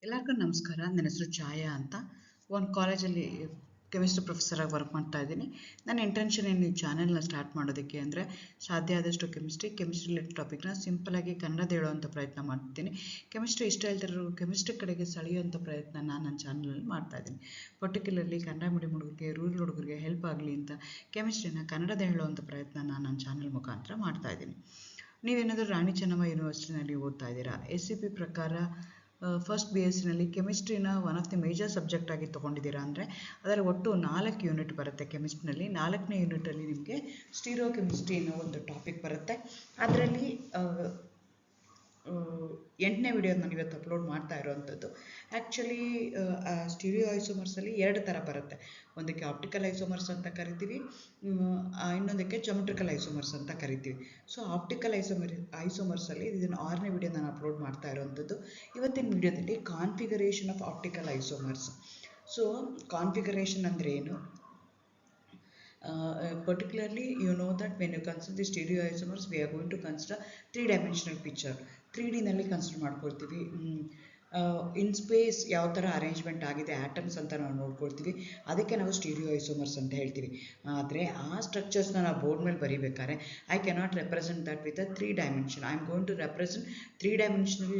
ಎಲ್ಲರಿಗೂ ನಮಸ್ಕಾರ. ನನ್ನ ಹೆಸರು ಛಾಯಾ ಅಂತ. ಒಂದು ಕಾಲೇಜಲ್ಲಿ ಕೆಮಿಸ್ಟ್ರಿ ಪ್ರೊಫೆಸರಾಗಿ ವರ್ಕ್ ಮಾಡ್ತಾ ಇದ್ದೀನಿ. ನನ್ನ ಇಂಟೆನ್ಷನ್ ಏನು ಈ ಚಾನೆಲ್ನ ಸ್ಟಾರ್ಟ್ ಮಾಡೋದಕ್ಕೆ ಅಂದರೆ, ಸಾಧ್ಯ ಆದಷ್ಟು ಕೆಮಿಸ್ಟ್ರಿ ರಿಲೇಟೆಡ್ ಟಾಪಿಕ್ನ ಸಿಂಪಲಾಗಿ ಕನ್ನಡದ ಹೇಳುವಂಥ ಪ್ರಯತ್ನ ಮಾಡ್ತೀನಿ. ಕೆಮಿಸ್ಟ್ರಿ ಇಷ್ಟ ಇಲ್ದಿರೋ ಕೆಮಿಸ್ಟ್ರಿ ಕಡೆಗೆ ಸೆಳೆಯುವಂಥ ಪ್ರಯತ್ನ ನಾನು ನನ್ನ ಚಾನಲಲ್ಲಿ ಮಾಡ್ತಾ ಇದ್ದೀನಿ. ಪರ್ಟಿಕ್ಯುಲರ್ಲಿ ಕನ್ನಡ ಮೀಡಿಯಂ ಹುಡುಗರಿಗೆ, ರೂರಲ್ ಹುಡುಗರಿಗೆ ಹೆಲ್ಪ್ ಆಗಲಿ ಅಂತ ಕೆಮಿಸ್ಟ್ರಿನ ಕನ್ನಡದ ಹೇಳುವಂಥ ಪ್ರಯತ್ನ ನಾನು ನನ್ನ ಚಾನಲ್ ಮುಖಾಂತರ ಮಾಡ್ತಾ ಇದ್ದೀನಿ. ನೀವೇನಾದರೂ ರಾಣಿ ಚೆನ್ನಮ್ಮ ಯೂನಿವರ್ಸಿಟಿನಲ್ಲಿ ಓದ್ತಾ ಇದ್ದೀರಾ, SCP ಪ್ರಕಾರ ಫಸ್ಟ್ BScನಲ್ಲಿ ಕೆಮಿಸ್ಟ್ರಿನ one of the major subject ಆಗಿ ತೊಗೊಂಡಿದ್ದೀರಾ ಅಂದರೆ, ಅದರಲ್ಲಿ ಒಟ್ಟು 4 ಯೂನಿಟ್ ಬರುತ್ತೆ ಕೆಮಿಸ್ಟ್ರಿನಲ್ಲಿ. 4ನೇ ಯೂನಿಟಲ್ಲಿ ನಿಮಗೆ ಸ್ಟೀರಿಯೋ ಕೆಮಿಸ್ಟ್ರಿ ಅನ್ನೋ ಒಂದು ಟಾಪಿಕ್ ಬರುತ್ತೆ. ಅದರಲ್ಲಿ 8ನೇ ವಿಡಿಯೋ ನಾನು ಇವತ್ತು ಅಪ್ಲೋಡ್ ಮಾಡ್ತಾ ಇರೋವಂಥದ್ದು. ಆ್ಯಕ್ಚುಲಿ ಸ್ಟೀರಿಯೋ ಐಸೋಮರ್ಸಲ್ಲಿ 2 ಥರ ಬರುತ್ತೆ. ಒಂದಕ್ಕೆ ಆಪ್ಟಿಕಲ್ ಐಸೋಮರ್ಸ್ ಅಂತ ಕರಿತೀವಿ, ಇನ್ನೊಂದಕ್ಕೆ ಜೊಮೆಟ್ರಿಕಲ್ ಐಸೋಮರ್ಸ್ ಅಂತ ಕರಿತೀವಿ. ಸೊ ಆಪ್ಟಿಕಲ್ ಐಸೋಮರ್ಸಲ್ಲಿ ಇದನ್ನು 6ನೇ ವಿಡಿಯೋ ನಾನು ಅಪ್ಲೋಡ್ ಮಾಡ್ತಾ ಇರೋವಂಥದ್ದು. ಇವತ್ತಿನ ವಿಡಿಯೋದಲ್ಲಿ configuration of optical isomers. So configuration ಅಂದರೆ ಏನು? Particularly, you know that when you consider the stereoisomers, we are going to consider 3-dimensional picture. 3Dನಲ್ಲಿ ಕನ್ಸಿಡರ್ ಮಾಡ್ಕೊಳ್ತೀವಿ. ಇನ್ ಸ್ಪೇಸ್ ಯಾವ ಥರ ಅರೇಂಜ್ಮೆಂಟ್ ಆಗಿದೆ ಆಟಮ್ಸ್ ಅಂತ ನಾವು ನೋಡ್ಕೊಳ್ತೀವಿ. ಅದಕ್ಕೆ ನಾವು ಸ್ಟೀರಿಯೋ ಐಸೋಮರ್ಸ್ ಅಂತ ಹೇಳ್ತೀವಿ. ಆದರೆ ಆ ಸ್ಟ್ರಕ್ಚರ್ಸ್ನ ನಾವು ಬೋರ್ಡ್ ಮೇಲೆ ಬರೀಬೇಕಾದ್ರೆ I cannot represent that with 3 dimension. I am going to represent 3-dimensional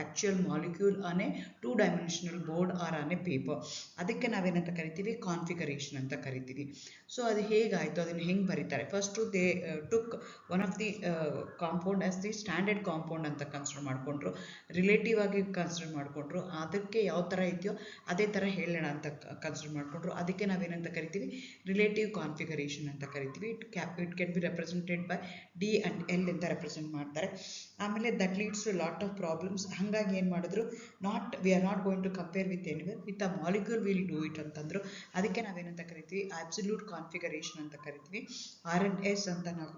actual molecule on a 2-dimensional board or on a paper. ಅದಕ್ಕೆ ನಾವೇನಂತ ಕರಿತೀವಿ? ಕಾನ್ಫಿಗರೇಷನ್ ಅಂತ ಕರಿತೀವಿ. ಸೊ ಅದು ಹೇಗಾಯಿತು, ಅದನ್ನು ಹೆಂಗೆ ಬರೀತಾರೆ? First they took one of the compound as the standard compound ಅಂತ ಕನ್ಸಿಡರ್ ಮಾಡಿಕೊಂಡ್ರು, ರಿಲೇಟಿವ್ ಆಗಿ ಕನ್ಸಿಡರ್ ಮಾಡಿಕೊಂಡ್ರು. ಅದಕ್ಕೆ ಯಾವ ಥರ ಇದೆಯೋ ಅದೇ ಥರ ಹೇಳೋಣ ಅಂತ ಕನ್ಸಿಡರ್ ಮಾಡಿಕೊಂಡ್ರು. ಅದಕ್ಕೆ ನಾವೇನಂತ ಕರಿತೀವಿ? ರಿಲೇಟಿವ್ ಕಾನ್ಫಿಗರೇಷನ್ ಅಂತ ಕರಿತೀವಿ. It can be represented by D and L ಅಂತ ರೆಪ್ರೆಸೆಂಟ್ ಮಾಡ್ತಾರೆ. ಆಮೇಲೆ that leads to lot of problems. ಹಾಗಾಗಿ ಏನು ಮಾಡಿದ್ರು, we are not going to compare with anywhere, with a molecule will do it ಅಂತಂದರು. ಅದಕ್ಕೆ ನಾವೇನಂತ ಕರಿತೀವಿ? ಅಬ್ಸಲ್ಯೂಟ್ ಕಾನ್ಫಿಗರೇಷನ್ ಅಂತ ಕರಿತೀವಿ. RNS ಅಂತ ನಾವು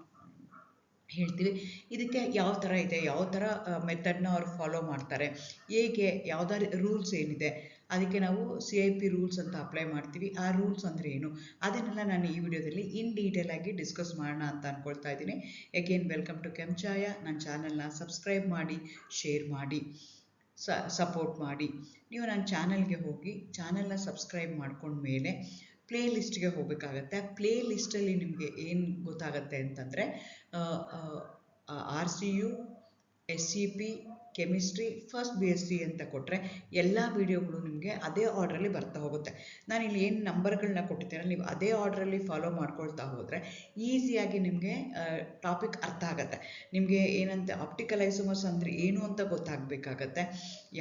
ಹೇಳ್ತೀವಿ. ಇದಕ್ಕೆ ಯಾವ ಥರ ಇದೆ, ಯಾವ ಥರ ಮೆಥಡ್ನ ಅವ್ರು ಫಾಲೋ ಮಾಡ್ತಾರೆ, ಹೇಗೆ, ಯಾವುದಾದ್ರು ರೂಲ್ಸ್ ಏನಿದೆ, ಅದಕ್ಕೆ ನಾವು CIP ರೂಲ್ಸ್ ಅಂತ ಅಪ್ಲೈ ಮಾಡ್ತೀವಿ. ಆ ರೂಲ್ಸ್ ಅಂದರೆ ಏನು, ಅದನ್ನೆಲ್ಲ ನಾನು ಈ ವಿಡಿಯೋದಲ್ಲಿ ಇನ್ ಡೀಟೇಲ್ ಆಗಿ ಡಿಸ್ಕಸ್ ಮಾಡೋಣ ಅಂತ ಅಂದ್ಕೊಳ್ತಾ ಇದ್ದೀನಿ. Again welcome to Kenchaya. ನನ್ನ ಚಾನಲ್ನ ಸಬ್ಸ್ಕ್ರೈಬ್ ಮಾಡಿ, ಶೇರ್ ಮಾಡಿ, ಸಪೋರ್ಟ್ ಮಾಡಿ. ನೀವು ನನ್ನ ಚಾನಲ್ಗೆ ಹೋಗಿ ಚಾನಲ್ನ ಸಬ್ಸ್ಕ್ರೈಬ್ ಮಾಡ್ಕೊಂಡ್ಮೇಲೆ ಪ್ಲೇ ಲಿಸ್ಟ್ಗೆ ಹೋಗಬೇಕಾಗತ್ತೆ. ಪ್ಲೇ ಲಿಸ್ಟಲ್ಲಿ ನಿಮಗೆ ಏನು ಗೊತ್ತಾಗತ್ತೆ ಅಂತಂದರೆ, RCU, SCP, chemistry, first BSc ಅಂತ ಕೊಟ್ಟರೆ ಎಲ್ಲ ವೀಡಿಯೋಗಳು ನಿಮಗೆ ಅದೇ ಆರ್ಡ್ರಲ್ಲಿ ಬರ್ತಾ ಹೋಗುತ್ತೆ. ನಾನು ಇಲ್ಲಿ ಏನು ನಂಬರ್ಗಳನ್ನ ಕೊಟ್ಟಿದ್ದೇನೆ, ನೀವು ಅದೇ ಆರ್ಡ್ರಲ್ಲಿ ಫಾಲೋ ಮಾಡ್ಕೊಳ್ತಾ ಹೋದರೆ ಈಸಿಯಾಗಿ ನಿಮಗೆ ಟಾಪಿಕ್ ಅರ್ಥ ಆಗುತ್ತೆ. ನಿಮಗೆ ಏನಂತ ಆಪ್ಟಿಕಲ್ ಐಸೋಮರ್ಸ್ ಅಂದರೆ ಏನು ಅಂತ ಗೊತ್ತಾಗಬೇಕಾಗತ್ತೆ.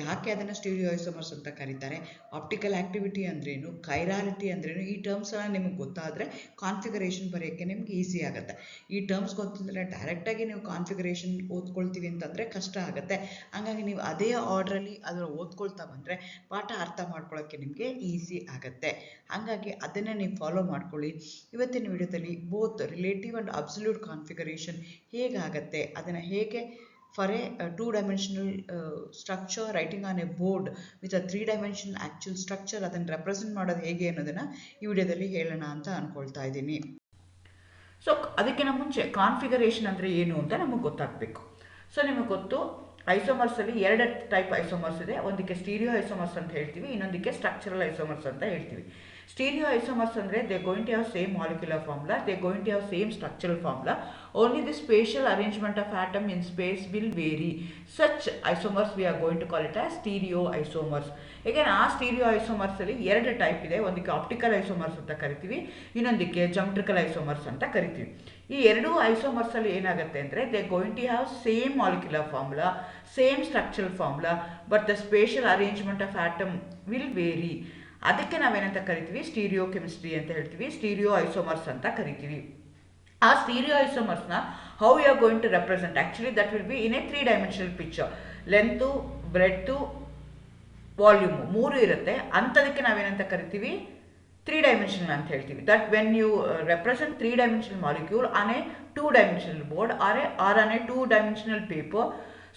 ಯಾಕೆ ಅದನ್ನು ಸ್ಟೀರಿಯೋ ಐಸೋಮರ್ಸ್ ಅಂತ ಕರೀತಾರೆ, ಆಪ್ಟಿಕಲ್ ಆ್ಯಕ್ಟಿವಿಟಿ ಅಂದ್ರೇನು, ಕೈರಾಲಿಟಿ ಅಂದ್ರೇನು, ಈ ಟರ್ಮ್ಸ್ ಎಲ್ಲ ನಿಮಗೆ ಗೊತ್ತಾದರೆ ಕಾನ್ಫಿಗರೇಷನ್ ಬರೆಯೋಕ್ಕೆ ನಿಮ್ಗೆ ಈಸಿ ಆಗುತ್ತೆ. ಈ ಟರ್ಮ್ಸ್ ಗೊತ್ತಿದ್ದರೆ ಡೈರೆಕ್ಟಾಗಿ ನೀವು ಕಾನ್ಫಿಗರೇಷನ್ ಓದ್ಕೊಳ್ತೀವಿ ಅಂತಂದರೆ ಕಷ್ಟ ಆಗುತ್ತೆ. ಹಾಗಾಗಿ ನೀವು ಅದೇ ಆರ್ಡ್ರಲ್ಲಿ ಅದನ್ನು ಓದ್ಕೊಳ್ತಾ ಬಂದರೆ ಪಾಠ ಅರ್ಥ ಮಾಡ್ಕೊಳ್ಳೋಕ್ಕೆ ನಿಮಗೆ ಈಸಿ ಆಗುತ್ತೆ. ಹಾಗಾಗಿ ಅದನ್ನು ನೀವು ಫಾಲೋ ಮಾಡ್ಕೊಳ್ಳಿ. ಇವತ್ತಿನ ವಿಡಿಯೋದಲ್ಲಿ both relative and absolute configuration ಹೇಗಾಗತ್ತೆ, ಅದನ್ನು ಹೇಗೆ for a 2-dimensional structure writing on a board with a 3-dimensional actual structure, ಅದನ್ನು ರೆಪ್ರೆಸೆಂಟ್ ಮಾಡೋದು ಹೇಗೆ ಅನ್ನೋದನ್ನು ಈ ವಿಡಿಯೋದಲ್ಲಿ ಹೇಳೋಣ ಅಂತ ಅಂದ್ಕೊಳ್ತಾ ಇದ್ದೀನಿ. ಸೊ ಅದಕ್ಕಿಂತ ಮುಂಚೆ ಕಾನ್ಫಿಗರೇಷನ್ ಅಂದರೆ ಏನು ಅಂತ ನಮಗೆ ಗೊತ್ತಾಗಬೇಕು. ಸೊ ನಿಮಗೆ ಗೊತ್ತು, ಐಸೋಮರ್ಸಲ್ಲಿ 2 ಟೈಪ್ ಐಸೋಮರ್ಸ್ ಇದೆ. ಒಂದಕ್ಕೆ ಸ್ಟೀರಿಯೋ ಐಸೋಮರ್ಸ್ ಅಂತ ಹೇಳ್ತೀವಿ, ಇನ್ನೊಂದಕ್ಕೆ ಸ್ಟ್ರಕ್ಚರಲ್ ಐಸೋಮರ್ಸ್ ಅಂತ ಹೇಳ್ತೀವಿ. ಸ್ಟೀರಿಯೋ ಐಸೋಮರ್ಸ್ ಅಂದರೆ they going to have same molecular formula, they going to have same structural formula, only the spatial arrangement of atom in space will vary. Such isomers we are going to call it as stereo isomers. ಏಕೆಂದರೆ ಆ stereo ಐಸೋಮರ್ಸಲ್ಲಿ 2 type ಇದೆ. ಒಂದಕ್ಕೆ optical isomers ಅಂತ ಕರಿತೀವಿ, ಇನ್ನೊಂದಕ್ಕೆ geometrical isomers ಅಂತ ಕರಿತೀವಿ. ಈ 2 ಐಸೋಮರ್ಸಲ್ಲಿ ಏನಾಗುತ್ತೆ ಅಂದರೆ, they going to have same molecular formula, same structural formula, but the spatial arrangement of atom will vary. ಅದಕ್ಕೆ ನಾವೇನಂತ ಕರಿತೀವಿ? ಸ್ಟೀರಿಯೋ ಕೆಮಿಸ್ಟ್ರಿ ಅಂತ ಹೇಳ್ತೀವಿ, ಸ್ಟೀರಿಯೋ ಐಸೋಮರ್ಸ್ ಅಂತ ಕರಿತೀವಿ. ಆ ಸ್ಟೀರಿಯೋ ಐಸೋಮರ್ಸ್ನ how you are going to represent, actually that will be in a 3-dimensional picture. Length, breadth, volume 3 ಇರುತ್ತೆ. ಅಂಥದಕ್ಕೆ ನಾವೇನಂತ ಕರಿತೀವಿ? 3-dimensional ಅಂತ ಹೇಳ್ತೀವಿ. That when you represent 3-dimensional molecule on a 2-dimensional board or on a 2-dimensional paper,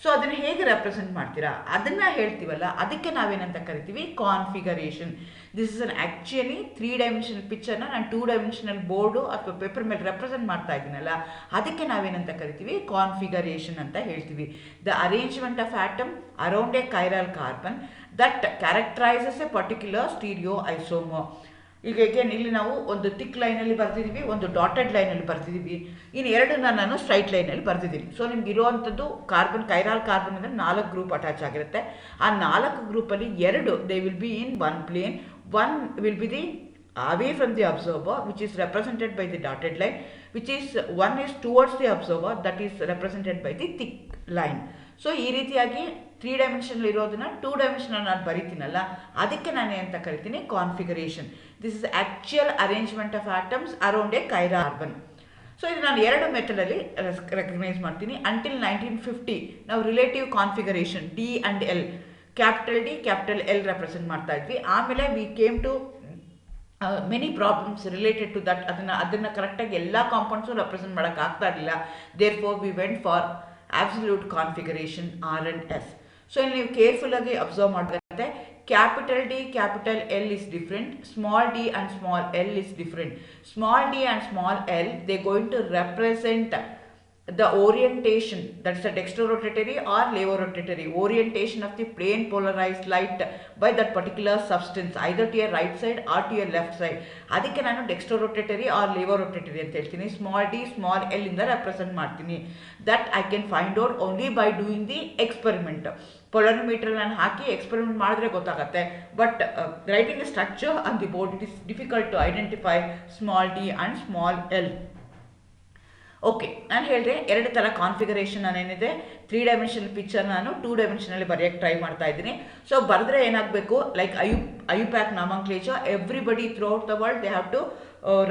so ಅದನ್ನು ಹೇಗೆ represent ಮಾಡ್ತೀರಾ ಅದನ್ನು ಹೇಳ್ತೀವಲ್ಲ, ಅದಕ್ಕೆ ನಾವೇನಂತ ಕರಿತೀವಿ? Configuration. This is an actually 3-dimensional ಪಿಕ್ಚರ್ನ ನಾನು 2-dimensional ಬೋರ್ಡು ಅಥವಾ ಪೇಪರ್ ಮೇಲೆ ರೆಪ್ರೆಸೆಂಟ್ ಮಾಡ್ತಾ ಇದ್ದೀನಲ್ಲ, ಅದಕ್ಕೆ ನಾವೇನಂತ ಕರಿತೀವಿ? ಕಾನ್ಫಿಗರೇಷನ್ ಅಂತ ಹೇಳ್ತೀವಿ. The arrangement of atom around a chiral carbon that characterises a particular stereo isomer. ಈಗ ಅಗೇನ್ ಇಲ್ಲಿ ನಾವು ಒಂದು ಥಿಕ್ ಲೈನಲ್ಲಿ ಬರ್ತಿದ್ದೀವಿ, ಒಂದು ಡಾಟೆಡ್ ಲೈನಲ್ಲಿ ಬರ್ತಿದ್ದೀವಿ, ಇನ್ನು ಎರಡನ್ನ ನಾನು ಸ್ಟ್ರೈಟ್ ಲೈನಲ್ಲಿ ಬರ್ತಿದ್ದೀನಿ. ಸೊ ನಿಮ್ಗೆ ಇರುವಂಥದ್ದು ಕಾರ್ಬನ್, ಕೈರಾಲ್ ಕಾರ್ಬನ್ ಅಂದರೆ 4 ಗ್ರೂಪ್ ಅಟ್ಯಾಚ್ ಆಗಿರುತ್ತೆ. ಆ 4 ಗ್ರೂಪಲ್ಲಿ 2 they will be in one plane, one will be the away from the observer, which is represented by the dotted line, which is one is towards the observer, that is represented by the thick line. So ಈ ರೀತಿಯಾಗಿ 3 dimensional ಇರೋದನ್ನ 2 dimensional ನಾನು ಬರಿತೀನಲ್ಲ, ಅದಕ್ಕೆ ನಾನು ಅಂತ ಕರಿತೀನಿ configuration. This is actual arrangement of atoms around a chiral carbon. So ಇದು ನಾನು 2 ಮೆಥಡಲ್ಲಿ ರೆಕಗ್ನೈಸ್ ಮಾಡ್ತೀನಿ. ಅಂಟಿಲ್ 1950 ನಾವು relative configuration D and L, capital D capital L represent ಮಾಡ್ತಾ ಇದ್ವಿ. ಆಮೇಲೆ we came to many problems related to that. ಅದನ್ನು ಕರೆಕ್ಟಾಗಿ ಎಲ್ಲ ಕಾಂಪೌಂಡ್ಸು ರೆಪ್ರೆಸೆಂಟ್ ಮಾಡೋಕ್ಕೆ ಆಗ್ತಾ ಇರಲಿಲ್ಲ. Therefore we went for absolute configuration R and S. So ಇಲ್ಲಿ ನೀವು ಕೇರ್ಫುಲ್ಲಾಗಿ ಅಬ್ಸರ್ವ್ ಮಾಡಬೇಕಾಗುತ್ತೆ. Capital D capital L is different, small D and small L is different. Small D and small L they going to represent the orientation, that's the dextrorotatory or levorotatory orientation of the plane polarized light by that particular substance, either to your right side or to your left side. ಅದಕ್ಕೆ ನಾನು dextrorotatory or levorotatory ಅಂತ ಹೇಳ್ತೀನಿ. Small d small l ಇಂದ represent ಮಾಡ್ತೀನಿ. That I can find out only by doing the experiment. Polarimeter ನಾನು ಹಾಕಿ experiment ಮಾಡಿದ್ರೆ ಗೊತ್ತಾಗುತ್ತೆ. But writing the structure on the board it is difficult to identify small D and small l. Okay, ನಾನು ಹೇಳಿದೆ 2 ಥರ configuration ನಾನೇನಿದೆ 3 dimensional picture ನಾನು 2 dimensionally ಬರೆಯೋಕ್ಕೆ try ಮಾಡ್ತಾ ಇದ್ದೀನಿ. ಸೊ ಬರೆದ್ರೆ ಏನಾಗಬೇಕು, like IUPAC nomenclature, everybody throughout the world they have to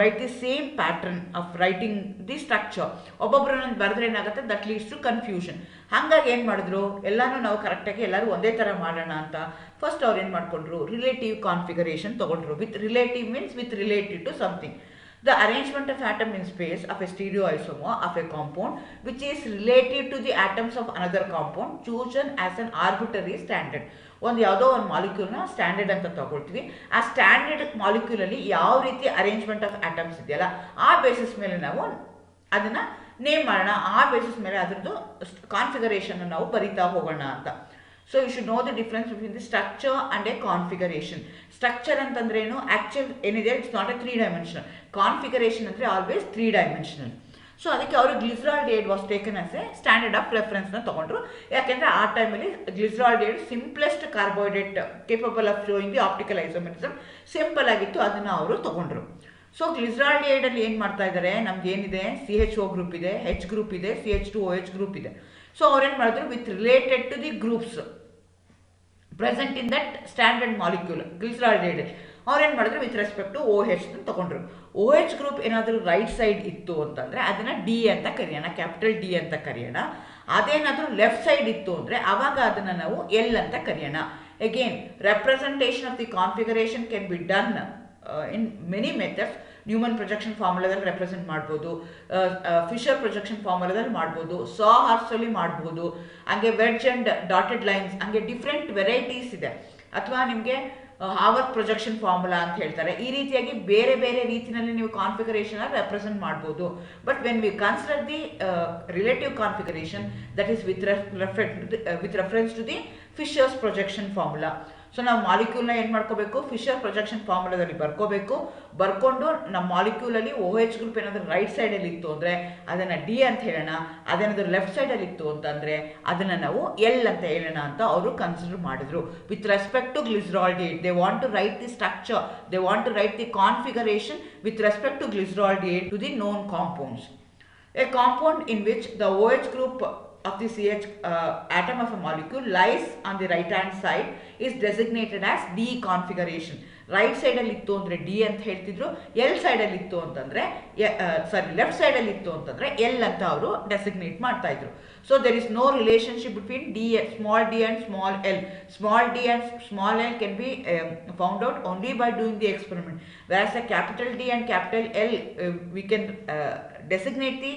write the same pattern of writing the structure. ಒಬ್ಬೊಬ್ಬರು ನಾನು ಬರೆದ್ರೆ ಏನಾಗುತ್ತೆ, ದಟ್ ಲೀಡ್ಸ್ ಟು ಕನ್ಫ್ಯೂಷನ್. ಹಾಗಾಗಿ ಏನು ಮಾಡಿದ್ರು, ಎಲ್ಲನೂ ನಾವು ಕರೆಕ್ಟಾಗಿ ಎಲ್ಲರೂ ಒಂದೇ ಥರ ಮಾಡೋಣ ಅಂತ ಫಸ್ಟ್ ಅವ್ರು ಏನು ಮಾಡಿಕೊಂಡ್ರು, ರಿಲೇಟಿವ್ ಕಾನ್ಫಿಗರೇಷನ್ ತೊಗೊಂಡ್ರು. With relative means with relative to something. The arrangement of atom in space of a stereoisomer of a compound which is related to the atoms of another compound chosen as an arbitrary standard. ಒಂದು ಯಾವುದೋ ಒಂದು ಮಾಲಿಕ್ಯೂಲ್ನ standard ಅಂತ ತಗೊಳ್ತೀವಿ. ಆ standard ಮಾಲಿಕ್ಯೂಲಲ್ಲಿ ಯಾವ ರೀತಿ arrangement of atoms ಇದೆಯಲ್ಲ, ಆ ಬೇಸಿಸ್ ಮೇಲೆ ನಾವು ಅದನ್ನು ನೇಮ್ ಮಾಡೋಣ. ಆ ಬೇಸಿಸ್ ಮೇಲೆ ಅದರದ್ದು ಕಾನ್ಫಿಗರೇಷನ್ ನಾವು ಬರಿತಾ ಹೋಗೋಣ ಅಂತ. So you should know the difference between the structure and a configuration. Structure ಅಂತಂದ್ರೆ ಏನು, ಆ್ಯಕ್ಚುಲ್ ಏನಿದೆ it's not a 3 dimensional. Configuration ಅಂದರೆ ಆಲ್ವೇಸ್ 3 ಡೈಮೆನ್ಷನಲ್. ಸೊ ಅದಕ್ಕೆ ಅವರು glyceraldehyde was taken as a standard of ರೆಫರೆನ್ಸ್ನ ತೊಗೊಂಡ್ರು. ಯಾಕೆಂದರೆ ಆ ಟೈಮಲ್ಲಿ glyceraldehyde simplest carbohydrate capable of showing the optical isomerism simple ಆಗಿತ್ತು, ಅದನ್ನು ಅವರು ತೊಗೊಂಡ್ರು. ಸೊ ಗ್ಲಿಸರಾಲ್ಡಿಹೈಡಲ್ಲಿ ಏನು ಮಾಡ್ತಾ ಇದ್ದಾರೆ, ನಮ್ಗೆ ಏನಿದೆ CHO ಗ್ರೂಪ್ ಇದೆ, H ಗ್ರೂಪ್ ಇದೆ, CH2OH ಗ್ರೂಪ್ ಇದೆ. ಸೊ ಅವ್ರೇನು ಮಾಡಿದ್ರು, with related to the groups present in that standard molecule glyceraldehyde ಅವ್ರೇನು ಮಾಡಿದ್ರು, ವಿತ್ ರೆಸ್ಪೆಕ್ಟ್ ಟು OH ತಗೊಂಡ್ರು. OH ಗ್ರೂಪ್ ಏನಾದರೂ ರೈಟ್ ಸೈಡ್ ಇತ್ತು ಅಂತಂದರೆ ಅದನ್ನು ಡಿ ಅಂತ ಕರೆಯೋಣ, ಕ್ಯಾಪಿಟಲ್ ಡಿ ಅಂತ ಕರೆಯೋಣ. ಅದೇನಾದರೂ ಲೆಫ್ಟ್ ಸೈಡ್ ಇತ್ತು ಅಂದರೆ ಆವಾಗ ಅದನ್ನು ನಾವು ಎಲ್ ಅಂತ ಕರೆಯೋಣ. Again representation of the configuration can be done in many methods. Newman projection ಫಾರ್ಮುಲಾದಲ್ಲಿ ರೆಪ್ರೆಸೆಂಟ್ ಮಾಡ್ಬೋದು, ಫಿಶರ್ ಪ್ರೊಜೆಕ್ಷನ್ ಫಾರ್ಮುಲಾದಲ್ಲಿ ಮಾಡ್ಬೋದು, ಸಾ ಹಾರ್ಸಲ್ಲಿ ಮಾಡ್ಬೋದು, ಹಂಗೆ ವೆಡ್ಜ್ ಆ್ಯಂಡ್ ಡಾಟೆಡ್ ಲೈನ್ಸ್, ಹಂಗೆ ಡಿಫ್ರೆಂಟ್ ವೆರೈಟೀಸ್ ಇದೆ. ಅಥವಾ ನಿಮಗೆ ಹಾವರ್ತ್ ಪ್ರೊಜೆಕ್ಷನ್ ಫಾರ್ಮುಲಾ ಅಂತ ಹೇಳ್ತಾರೆ. ಈ ರೀತಿಯಾಗಿ ಬೇರೆ ಬೇರೆ ರೀತಿಯಲ್ಲಿ ನೀವು ಕಾನ್ಫಿಗರೇಷನ್ ರೆಪ್ರೆಸೆಂಟ್ ಮಾಡ್ಬೋದು. But when we consider the relative configuration that is with reference to the Fisher's projection formula. So ನಾವು ಮಾಲಿಕ್ಯೂಲ್ನ ಏನು ಮಾಡ್ಕೋಬೇಕು, ಫಿಶರ್ ಪ್ರೊಜೆಕ್ಷನ್ ಫಾರ್ಮುಲಾದಲ್ಲಿ ಬರ್ಕೊಂಡು ನಮ್ಮ ಮಾಲಿಕ್ಯೂಲಲ್ಲಿ OH ಗ್ರೂಪ್ ಏನಾದರೂ ರೈಟ್ ಸೈಡಲ್ಲಿ ಇತ್ತು ಅಂದರೆ ಅದನ್ನು ಡಿ ಅಂತ ಹೇಳೋಣ, ಅದೇನಾದರೂ ಲೆಫ್ಟ್ ಸೈಡಲ್ಲಿ ಇತ್ತು ಅಂತಂದರೆ ಅದನ್ನು ನಾವು ಎಲ್ ಅಂತ ಹೇಳೋಣ ಅಂತ ಅವರು ಕನ್ಸಿಡರ್ ಮಾಡಿದ್ರು. With respect to glyceraldehyde they want to write the structure, they want to write the configuration with respect to glyceraldehyde to the known compounds. A compound in which the OH group of the CH atom of a molecule lies on the right hand side is designated as D configuration. Right ಸೈಡಲ್ಲಿ ಇತ್ತು ಅಂದರೆ D ಅಂತ ಹೇಳ್ತಿದ್ರು, L ಸೈಡಲ್ಲಿ ಇತ್ತು ಅಂತಂದರೆ left ಸೈಡಲ್ಲಿ ಇತ್ತು ಅಂತಂದರೆ ಎಲ್ ಅಂತ ಅವರು ಡೆಸಿಗ್ನೇಟ್ ಮಾಡ್ತಾ ಇದ್ರು. So there is no relationship between small D and small L. Small D and small L can be found out only by doing the experiment. whereas a capital D and capital L we can designate the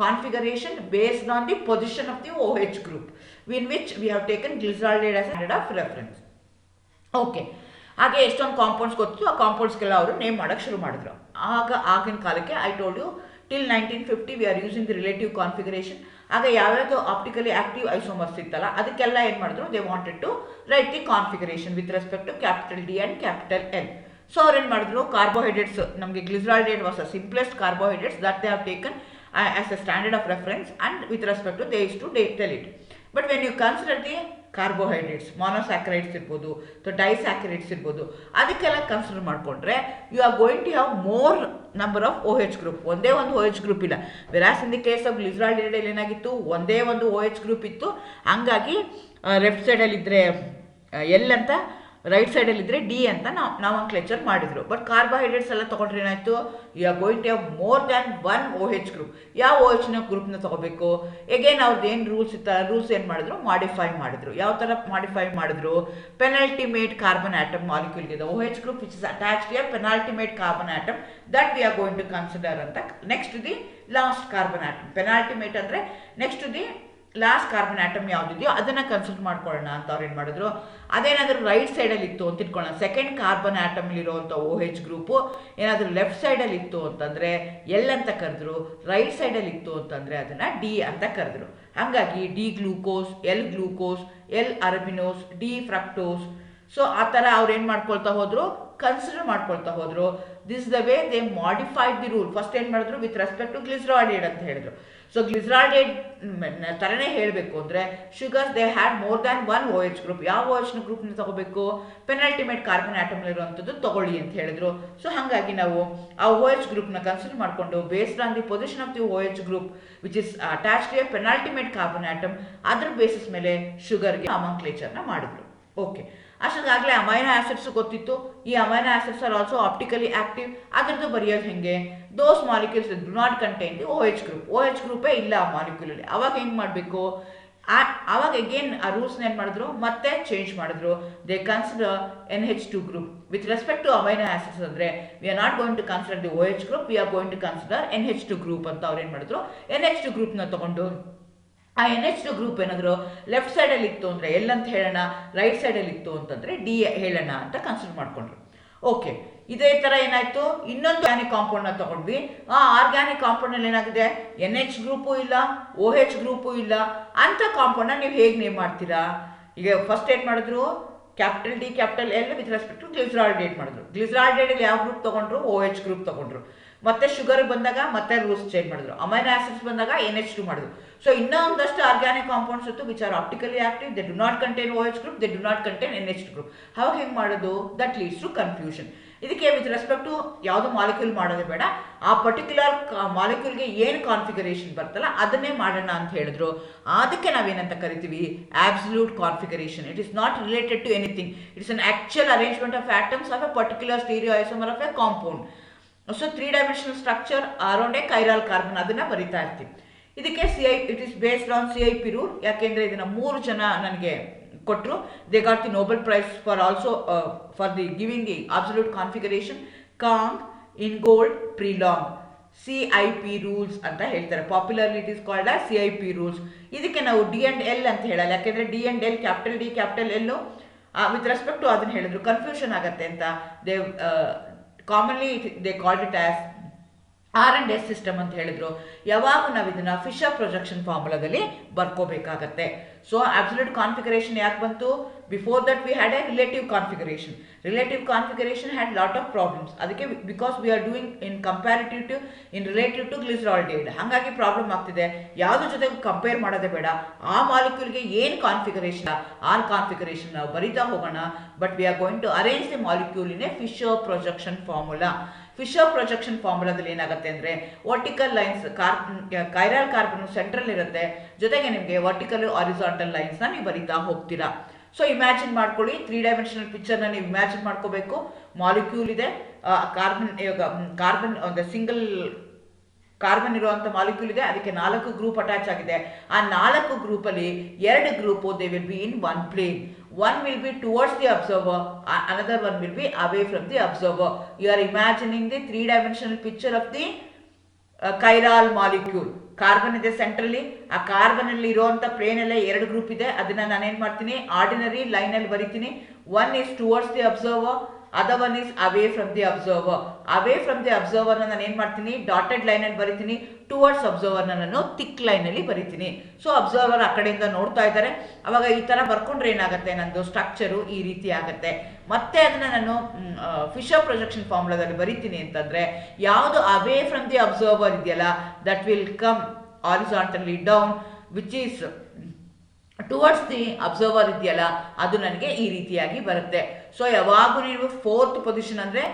configuration based on the position of the OH group in which we have taken glyceraldehyde as a standard of reference. Okay, ಹಾಗೆ ಎಷ್ಟೊಂದು compounds ಗೊತ್ತು, ಆ ಕಾಂಪೌಂಡ್ಸ್ಗೆಲ್ಲ ಅವರು name ಮಾಡೋಕ್ಕೆ ಶುರು ಮಾಡಿದ್ರು. ಆಗಿನ ಕಾಲಕ್ಕೆ I told you till 1950 we are using the relative configuration. ಆಗ ಯಾವ್ಯಾವುದು ಆಪ್ಟಿಕಲಿ ಆಕ್ಟಿವ್ ಐಸೋಮರ್ಸ್ ಇತ್ತಲ್ಲ ಅದಕ್ಕೆಲ್ಲ ಏನು ಮಾಡಿದ್ರು, they wanted to write the configuration with respect to capital D and capital L. So ಅವ್ರು ಏನು ಮಾಡಿದ್ರು, ಕಾರ್ಬೋಹೈಡ್ರೇಟ್ಸ್ ನಮಗೆ glyceraldehyde was the simplest carbohydrates that they have taken as a standard of reference, and with respect to they used to tell it. But when you consider the carbohydrates, monosaccharides ಇರ್ಬೋದು ಅಥವಾ disaccharides ಇರ್ಬೋದು, ಅದಕ್ಕೆಲ್ಲ consider ಮಾಡಿಕೊಂಡ್ರೆ you are going to have more number of OH group. ಒಂದೇ ಒಂದು OH group ಇಲ್ಲ. Whereas in the case of glyceraldehyde ಏನಾಗಿತ್ತು, ಒಂದೇ ಒಂದು OH ಗ್ರೂಪ್ ಇತ್ತು. ಹಂಗಾಗಿ ಲೆಫ್ಟ್ ಸೈಡಲ್ಲಿ ಇದ್ದರೆ ಎಲ್ ಅಂತ, ರೈಟ್ ಸೈಡಲ್ಲಿ ಇದ್ದರೆ ಡಿ ಅಂತ ನಾಮನ್ಕ್ಲೇಚರ್ ಮಾಡಿದ್ರು. ಬಟ್ ಕಾರ್ಬೋಹೈಡ್ರೇಟ್ಸ್ ಎಲ್ಲ ತೊಗೊಂಡ್ರೆ ಏನಾಯಿತು, you are going to have more than one OH group. ಯಾವ OH ಗ್ರೂಪ್ನ ತೊಗೋಬೇಕು, ಎಗೇನ್ ಅವ್ರದ್ದು ಏನು ರೂಲ್ಸ್ ಇತ್ತ, ರೂಲ್ಸ್ ಏನು ಮಾಡಿದ್ರು, ಮಾಡಿಫೈ ಮಾಡಿದ್ರು. ಯಾವ ಥರ ಮಾಡಿಫೈ ಮಾಡಿದ್ರು, ಪೆನಾಲ್ಟಿಮೇಟ್ ಕಾರ್ಬನ್ ಆಟಮ್ ಮಾಲಿಕ್ಯೂಲ್ಗೆ OH group which is attached to a penultimate carbon atom that we are going to consider ಅಂತ. Next the last carbon atom. Penultimate ಅಂದರೆ next the last carbon atom ಯಾವುದಿದೆಯೋ ಅದನ್ನು consider ಮಾಡ್ಕೊಳ್ಳೋಣ ಅಂತ ಅವ್ರು ಏನು ಮಾಡಿದ್ರು. ಅದೇನಾದರೂ ರೈಟ್ ಸೈಡಲ್ಲಿ ಇತ್ತು ಅಂತ ಇಟ್ಕೊಳ್ಳೋಣ, ಸೆಕೆಂಡ್ ಕಾರ್ಬನ್ ಆಟಮಲ್ಲಿರುವಂಥ OH ಗ್ರೂಪು ಏನಾದರೂ ಲೆಫ್ಟ್ ಸೈಡಲ್ಲಿ ಇತ್ತು ಅಂತಂದರೆ ಎಲ್ ಅಂತ ಕರೆದ್ರು, ರೈಟ್ ಸೈಡಲ್ಲಿ ಇತ್ತು ಅಂತಂದರೆ ಅದನ್ನು ಡಿ ಅಂತ ಕರೆದ್ರು. ಹಾಗಾಗಿ D glucose, L glucose, L arabinose, D fructose. So ಆ ಥರ ಅವ್ರು ಏನು ಮಾಡ್ಕೊಳ್ತಾ ಹೋದರು, ಕನ್ಸಿಡರ್ ಮಾಡ್ಕೊಳ್ತಾ ಹೋದರು. This the way they modified the rule. First ಏನು ಮಾಡಿದ್ರು, ವಿತ್ ರೆಸ್ಪೆಕ್ಟ್ ಟು ಗ್ಲಿಸರಾಲ್ಡಿಹೈಡ್ ಅಂತ ಹೇಳಿದ್ರು. ಸೊ ಗ್ಲಿಸರಾಲ್ಡಿಹೈಡ್ ಥರನೇ ಹೇಳಬೇಕು ಅಂದರೆ sugars they had more than one OH group. ಯಾವ OH ಗ್ರೂಪ್ನ ತಗೋಬೇಕು, ಪೆನಾಲ್ಟಿಮೇಟ್ ಕಾರ್ಬನ್ ಆಟಮ್ಲಿರುವಂಥದ್ದು ತಗೊಳ್ಳಿ ಅಂತ ಹೇಳಿದ್ರು. ಸೊ ಹಾಗಾಗಿ ನಾವು ಆ OH ಗ್ರೂಪ್ನ ಕನ್ಸಿಡರ್ ಮಾಡಿಕೊಂಡು based on the position of the OH group which is attached to a penultimate carbon atom, ಅದ್ರ ಬೇಸಿಸ್ ಮೇಲೆ ಶುಗರ್ಗೆ ನಾಮನ್ಕ್ಲೇಚರ್ನ ಮಾಡಿದ್ರು. ಓಕೆ, ಅಷ್ಟೊಂದಾಗಲೇ ಅಮೈನೋ ಆಸಿಡ್ಸ್ ಗೊತ್ತಿತ್ತು. ಈ amino acids are also optically active. ಅದರದ್ದು ಬರೆಯೋದು ಹೆಂಗೆ, those molecules do not contain the OH group. OH ಗ್ರೂಪೇ ಇಲ್ಲ ಆ ಮಾಲಿಕ್ಯೂಲಲ್ಲಿ. ಅವಾಗ ಹೆಂಗೆ ಮಾಡಬೇಕು, ಅವಾಗ ಅಗೇನ್ ಆ ರೂಲ್ಸ್ನ ಏನು ಮಾಡಿದ್ರು, ಮತ್ತೆ ಚೇಂಜ್ ಮಾಡಿದ್ರು. They consider NH2 group with respect to amino acids. ಅಂದರೆ we are not going to consider the OH group, we are going to consider NH2 group ಅಂತ ಅವ್ರು ಏನು ಮಾಡಿದ್ರು, NH2 ಗ್ರೂಪ್ನ ತಗೊಂಡು ಆ NH2 ಗ್ರೂಪ್ ಏನಾದರೂ ಲೆಫ್ಟ್ ಸೈಡಲ್ಲಿ ಇತ್ತು ಅಂದರೆ ಎಲ್ ಅಂತ ಹೇಳೋಣ, ರೈಟ್ ಸೈಡಲ್ಲಿ ಇತ್ತು ಅಂತಂದರೆ ಡಿ ಹೇಳೋಣ ಅಂತ ಕನ್ಸಿಡರ್ ಮಾಡಿಕೊಂಡ್ರು. ಓಕೆ, ಇದೇ ಥರ ಏನಾಯಿತು, ಇನ್ನೊಂದು ಆರ್ಗ್ಯಾನಿಕ್ ಕಾಂಪೌಂಡ್ನ ತೊಗೊಂಡ್ವಿ. ಆ ಆರ್ಗ್ಯಾನಿಕ್ ಕಾಂಪೌಂಡಲ್ಲಿ ಏನಾಗಿದೆ, NH ಗ್ರೂಪು ಇಲ್ಲ, OH ಗ್ರೂಪು ಇಲ್ಲ. ಅಂಥ ಕಾಂಪೌಂಡ್ನ ನೀವು ಹೇಗೆ ನೇಮ್ ಮಾಡ್ತೀರಾ? ಈಗ ಫಸ್ಟ್ ಏನು ಮಾಡಿದ್ರು, capital D capital L with respect to glyceraldehyde ಮಾಡಿದ್ರು. ಗ್ಲಿಸರಾಲ್ಡೇಟಲ್ಲಿ ಯಾವ ಗ್ರೂಪ್ ತೊಗೊಂಡ್ರು, OH ಗ್ರೂಪ್ ತೊಗೊಂಡ್ರು. ಮತ್ತೆ ಶುಗರ್ ಬಂದಾಗ ಮತ್ತೆ ರೂಲ್ಸ್ ಚೇಂಜ್ ಮಾಡಿದ್ರು. ಅಮೈನೋ ಆಸಿಡ್ಸ್ ಬಂದಾಗ NH2 ಮಾಡಿದ್ರು. ಸೊ ಇನ್ನೂ ಒಂದಷ್ಟು ಆರ್ಗ್ಯಾನಿಕ್ ಕಾಂಪೌಂಡ್ಸ್ ಇತ್ತು which are optically active, they do not contain OH group, they do not contain NH2 group. ಅವಾಗ ಹೆಂಗೆ ಮಾಡೋದು, ದಟ್ ಲೀಡ್ಸ್ ಟು ಕನ್ಫ್ಯೂಷನ್. ಇದಕ್ಕೆ ವಿತ್ ರೆಸ್ಪೆಕ್ಟ್ ಟು ಯಾವುದು ಮಾಲಿಕ್ಯೂಲ್ ಮಾಡೋದೇ ಬೇಡ, ಆ ಪರ್ಟಿಕ್ಯುಲರ್ ಮಾಲಿಕ್ಯೂಲ್ಗೆ ಏನು ಕಾನ್ಫಿಗರೇಷನ್ ಬರ್ತಲ್ಲ ಅದನ್ನೇ ಮಾಡೋಣ ಅಂತ ಹೇಳಿದ್ರು. ಅದಕ್ಕೆ ನಾವೇನಂತ ಕರಿತೀವಿ, absolute configuration. It is not related to anything, it's an actual arrangement of atoms of a particular stereo isomer of a compound. So 3 dimensional structure around a chiral carbon, ಅದನ್ನು ಬರಿತಾ ಇರ್ತೀವಿ. ಇದಕ್ಕೆ it is based on CIP rule. ಯಾಕೆಂದರೆ ಇದನ್ನು 3 ಜನ ನನಗೆ ಕೊಟ್ಟರು. They got the Nobel prize for also for the giving the absolute configuration. Cahn, Ingold, Prelog, CIP rules ಅಂತ ಹೇಳ್ತಾರೆ. Popularly it is called as CIP rules. ಇದಕ್ಕೆ ನಾವು D and L ಅಂತ ಹೇಳಲ್ಲ, ಯಾಕೆಂದರೆ D and L capital D capital L with respect to ಅದನ್ನು ಹೇಳಿದ್ರು, confusion ಆಗುತ್ತೆ ಅಂತ. They commonly they called it as R&S system ಅಂತ ಹೇಳಿದ್ರು. ಯಾವಾಗ ನಾವು ಇದನ್ನು ಫಿಶರ್ ಪ್ರೊಜೆಕ್ಷನ್ ಫಾರ್ಮುಲಾದಲ್ಲಿ ಬರ್ಕೋಬೇಕಾಗತ್ತೆ. ಸೊ ಅಬ್ಸಲ್ಯೂಟ್ ಕಾನ್ಫಿಗರೇಷನ್ ಯಾಕೆ ಬಂತು, before that we had a relative configuration. Relative configuration had lot of problems. ಅದಕ್ಕೆ because we are doing in comparative to in relative to glyceraldehyde, ಹಾಗಾಗಿ ಪ್ರಾಬ್ಲಮ್ ಆಗ್ತಿದೆ. ಯಾವುದ್ರ ಜೊತೆಗೆ ಕಂಪೇರ್ ಮಾಡೋದೇ ಬೇಡ, ಆ ಮಾಲಿಕ್ಯೂಲ್ಗೆ ಏನು ಕಾನ್ಫಿಗರೇಷನ್ ಆ ಕಾನ್ಫಿಗರೇಷನ್ ನಾವು ಬರಿತಾ ಹೋಗೋಣ. But we are going to arrange the molecule in a Fisher projection formula. Fisher projection ಫಾರ್ಮುಲಾದಲ್ಲಿ ಏನಾಗುತ್ತೆ ಅಂದರೆ vertical lines, chiral carbon central ಇರುತ್ತೆ, ಜೊತೆಗೆ ನಿಮಗೆ ವರ್ಟಿಕಲ್ ಹಾರಿಜಾಂಟಲ್ ಲೈನ್ಸ್ನ ನೀವು ಬರಿತಾ ಹೋಗ್ತೀರಾ. ಸೊ ಇಮ್ಯಾಜಿನ್ ಮಾಡ್ಕೊಳ್ಳಿ, 3 ಡೈಮೆನ್ಷನಲ್ ಪಿಕ್ಚರ್ನ ನೀವು ಇಮ್ಯಾಜಿನ್ ಮಾಡ್ಕೋಬೇಕು. ಮಾಲಿಕ್ಯೂಲ್ ಇದೆ, ಕಾರ್ಬನ್ ಒಂದು ಸಿಂಗಲ್ ಕಾರ್ಬನ್ ಇರುವಂಥ ಮಾಲಿಕ್ಯೂಲ್ ಇದೆ, ಅದಕ್ಕೆ 4 ಗ್ರೂಪ್ ಅಟ್ಯಾಚ್ ಆಗಿದೆ. ಆ 4 ಗ್ರೂಪಲ್ಲಿ 2 group they will be in one plane. One will be towards the observer, another one will be away from the observer. You are imagining the 3-dimensional picture of the chiral molecule. Carbon ಇದೆ ಸೆಂಟ್ರಲ್ಲಿ, ಆ ಕಾರ್ಬನಲ್ಲಿ ಇರುವಂಥ ಪ್ಲೇನಲ್ಲೇ 2 group ಇದೆ. ಅದನ್ನು ನಾನೇನು ಮಾಡ್ತೀನಿ, ordinary ಲೈನಲ್ಲಿ ಬರಿತೀನಿ. One is towards the observer, other one is away from the ಅಬ್ಸರ್ವರ್. ಅವೇ ಫ್ರಮ್ ದಿ ಅಬ್ಸರ್ವರ್ನ ನಾನು ಏನು ಮಾಡ್ತೀನಿ, ಡಾಟೆಡ್ ಲೈನಲ್ಲಿ ಬರಿತೀನಿ. ಟುವರ್ಡ್ಸ್ ಅಬ್ಸರ್ವರ್ನ ನಾನು ಥಿಕ್ ಲೈನಲ್ಲಿ ಬರಿತೀನಿ. ಸೊ ಅಬ್ಸರ್ವರ್ ಆ ಕಡೆಯಿಂದ ನೋಡ್ತಾ ಇದ್ದಾರೆ. ಅವಾಗ ಈ ಥರ ಬರ್ಕೊಂಡ್ರೆ ಏನಾಗುತ್ತೆ, ನಂದು ಸ್ಟ್ರಕ್ಚರು ಈ ರೀತಿ ಆಗುತ್ತೆ. ಮತ್ತೆ ಅದನ್ನು ನಾನು ಫಿಶರ್ ಪ್ರೊಜೆಕ್ಷನ್ ಫಾರ್ಮುಲಾದಲ್ಲಿ ಬರಿತೀನಿ ಅಂತಂದರೆ, ಯಾವುದು ಅವೇ ಫ್ರಮ್ ದಿ ಅಬ್ಸರ್ವರ್ ಇದೆಯಲ್ಲ, that will come horizontally down, which is towards the observer ಇದೆಯಲ್ಲ, ಅದು ನನಗೆ ಈ ರೀತಿಯಾಗಿ ಬರುತ್ತೆ. ಸೊ ಯಾವಾಗೂ ನೀವು ಫೋರ್ತ್ ಪೊಸಿಷನ್ ಅಂದರೆ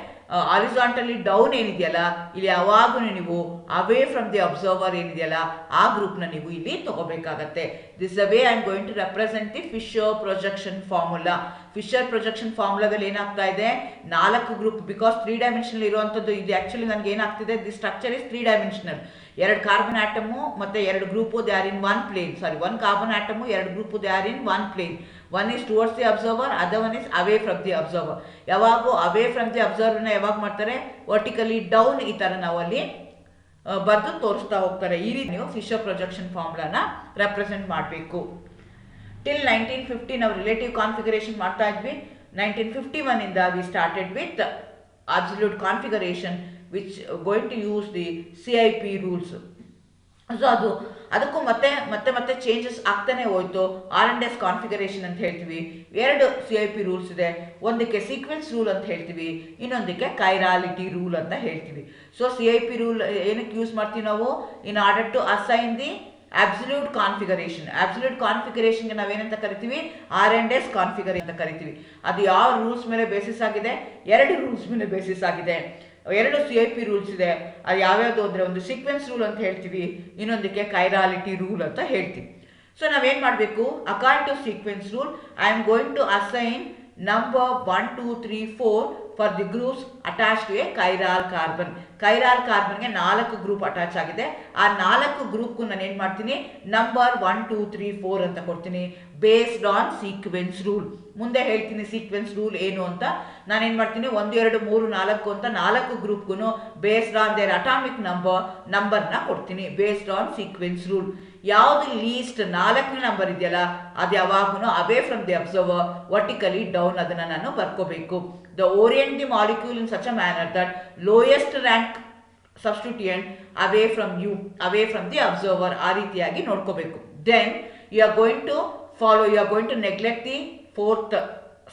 ಹಾರಿಜಾಂಟಲಿ ಡೌನ್ ಏನಿದೆಯಲ್ಲ, ಇಲ್ಲಿ ಯಾವಾಗೂ ನೀವು ಅವೇ ಫ್ರಮ್ ದಿ ಅಬ್ಸರ್ವರ್ ಏನಿದೆಯಲ್ಲ ಆ ಗ್ರೂಪ್ನ ನೀವು ಇಲ್ಲಿ ತಗೋಬೇಕಾಗತ್ತೆ. This the way I am going to represent the Fisher projection formula. Fisher projection ಫಾರ್ಮುಲಾದಲ್ಲಿ ಏನಾಗ್ತಾ ಇದೆ, 4 ಗ್ರೂಪ್, ಬಿಕಾಸ್ 3 ಡೈಮೆನ್ಷನಲ್ ಇರುವಂಥದ್ದು ಇದು. ಆ್ಯಕ್ಚುಲಿ ನನಗೆ ಏನಾಗ್ತಿದೆ, the structure is 3 dimensional. 2 carbon atom ಮತ್ತು 2 group they are in 1 plane. 1 carbon atom 2 group they are in 1 plane. One is towards the observer, other one is away from the observer. ಯಾವಾಗೂ away from the ಅಬ್ಸರ್ವರ್ನ ಯಾವಾಗ ಮಾಡ್ತಾರೆ, vertically down ಈ ಥರ ನಾವು ಅಲ್ಲಿ ಬರೆದು ತೋರಿಸ್ತಾ ಹೋಗ್ತಾರೆ. ಈ ರೀತಿ ನೀವು ಫಿಶರ್ ಪ್ರೊಜೆಕ್ಷನ್ ಫಾರ್ಮುಲಾನ ರೆಪ್ರೆಸೆಂಟ್ ಮಾಡಬೇಕು. ಟಿಲ್ 1950 ನಾವು ರಿಲೇಟಿವ್ ಕಾನ್ಫಿಗರೇಷನ್ ಮಾಡ್ತಾ ಇದ್ವಿ. 1951 ಇಂದ we started with absolute configuration which going to use the CIP rules. So ಅದಕ್ಕೂ ಮತ್ತೆ ಚೇಂಜಸ್ ಆಗ್ತಾನೆ ಹೋಯ್ತು. R&S ಕಾನ್ಫಿಗರೇಷನ್ ಅಂತ ಹೇಳ್ತೀವಿ. 2 CIP ರೂಲ್ಸ್ ಇದೆ. ಒಂದಕ್ಕೆ ಸೀಕ್ವೆನ್ಸ್ ರೂಲ್ ಅಂತ ಹೇಳ್ತೀವಿ, ಇನ್ನೊಂದಕ್ಕೆ ಕೈರಾಲಿಟಿ ರೂಲ್ ಅಂತ ಹೇಳ್ತೀವಿ. ಸೊ CIP ರೂಲ್ ಏನಕ್ಕೆ ಯೂಸ್ ಮಾಡ್ತೀವಿ ನಾವು, in order to assign the absolute configuration. Absolute ಕಾನ್ಫಿಗರೇಷನ್ಗೆ ನಾವೇನಂತ ಕರಿತೀವಿ, R&S ಕಾನ್ಫಿಗರೇಷನ್ ಅಂತ ಕರಿತೀವಿ. ಅದು ಯಾವ ರೂಲ್ಸ್ ಮೇಲೆ ಬೇಸಿಸ್ ಆಗಿದೆ, 2 ರೂಲ್ಸ್ ಮೇಲೆ ಬೇಸಿಸ್ ಆಗಿದೆ. 2 CIP ರೂಲ್ಸ್ ಇದೆ. ಅದು ಯಾವ್ಯಾವುದು ಅಂದರೆ, ಒಂದು ಸೀಕ್ವೆನ್ಸ್ ರೂಲ್ ಅಂತ ಹೇಳ್ತೀವಿ, ಇನ್ನೊಂದಕ್ಕೆ ಕೈರಾಲಿಟಿ ರೂಲ್ ಅಂತ ಹೇಳ್ತೀವಿ. ಸೊ ನಾವೇನು ಮಾಡಬೇಕು, according to sequence rule I am going to assign number 1, 2, 3, 4 for the groups attach to a chiral carbon. Chiral ಕಾರ್ಬನ್ಗೆ 4 ಗ್ರೂಪ್ ಅಟ್ಯಾಚ್ ಆಗಿದೆ. ಆ 4 ಗ್ರೂಪ್ಗೂ ನಾನು ಏನು ಮಾಡ್ತೀನಿ, ನಂಬರ್ 1, 2, 3, 4 ಅಂತ ಕೊಡ್ತೀನಿ, ಬೇಸ್ಡ್ ಆನ್ ಸೀಕ್ವೆನ್ಸ್ ರೂಲ್. ಮುಂದೆ ಹೇಳ್ತೀನಿ ಸೀಕ್ವೆನ್ಸ್ ರೂಲ್ ಏನು ಅಂತ. ನಾನೇನು ಮಾಡ್ತೀನಿ, 1, 2, 3, 4 ಅಂತ 4 ಗ್ರೂಪ್ಗೂ ಬೇಸ್ಡ್ ಆನ್ ದೇರ್ ಅಟಾಮಿಕ್ ನಂಬರ್ನ ಕೊಡ್ತೀನಿ, ಬೇಸ್ಡ್ ಆನ್ ಸೀಕ್ವೆನ್ಸ್ ರೂಲ್. ಯಾವುದು ಲೀಸ್ಟ್ 4ನೇ ನಂಬರ್ ಇದೆಯಲ್ಲ, ಅದು ಯಾವಾಗೂ away from the observer vertically down, ಅದನ್ನು ನಾನು ಬರ್ಕೋಬೇಕು. The orient the molecule in such a manner that lowest rank substituent away from the observer, ಆ ರೀತಿಯಾಗಿ ನೋಡ್ಕೋಬೇಕು. Then you are going to follow, you are going to neglect the 4th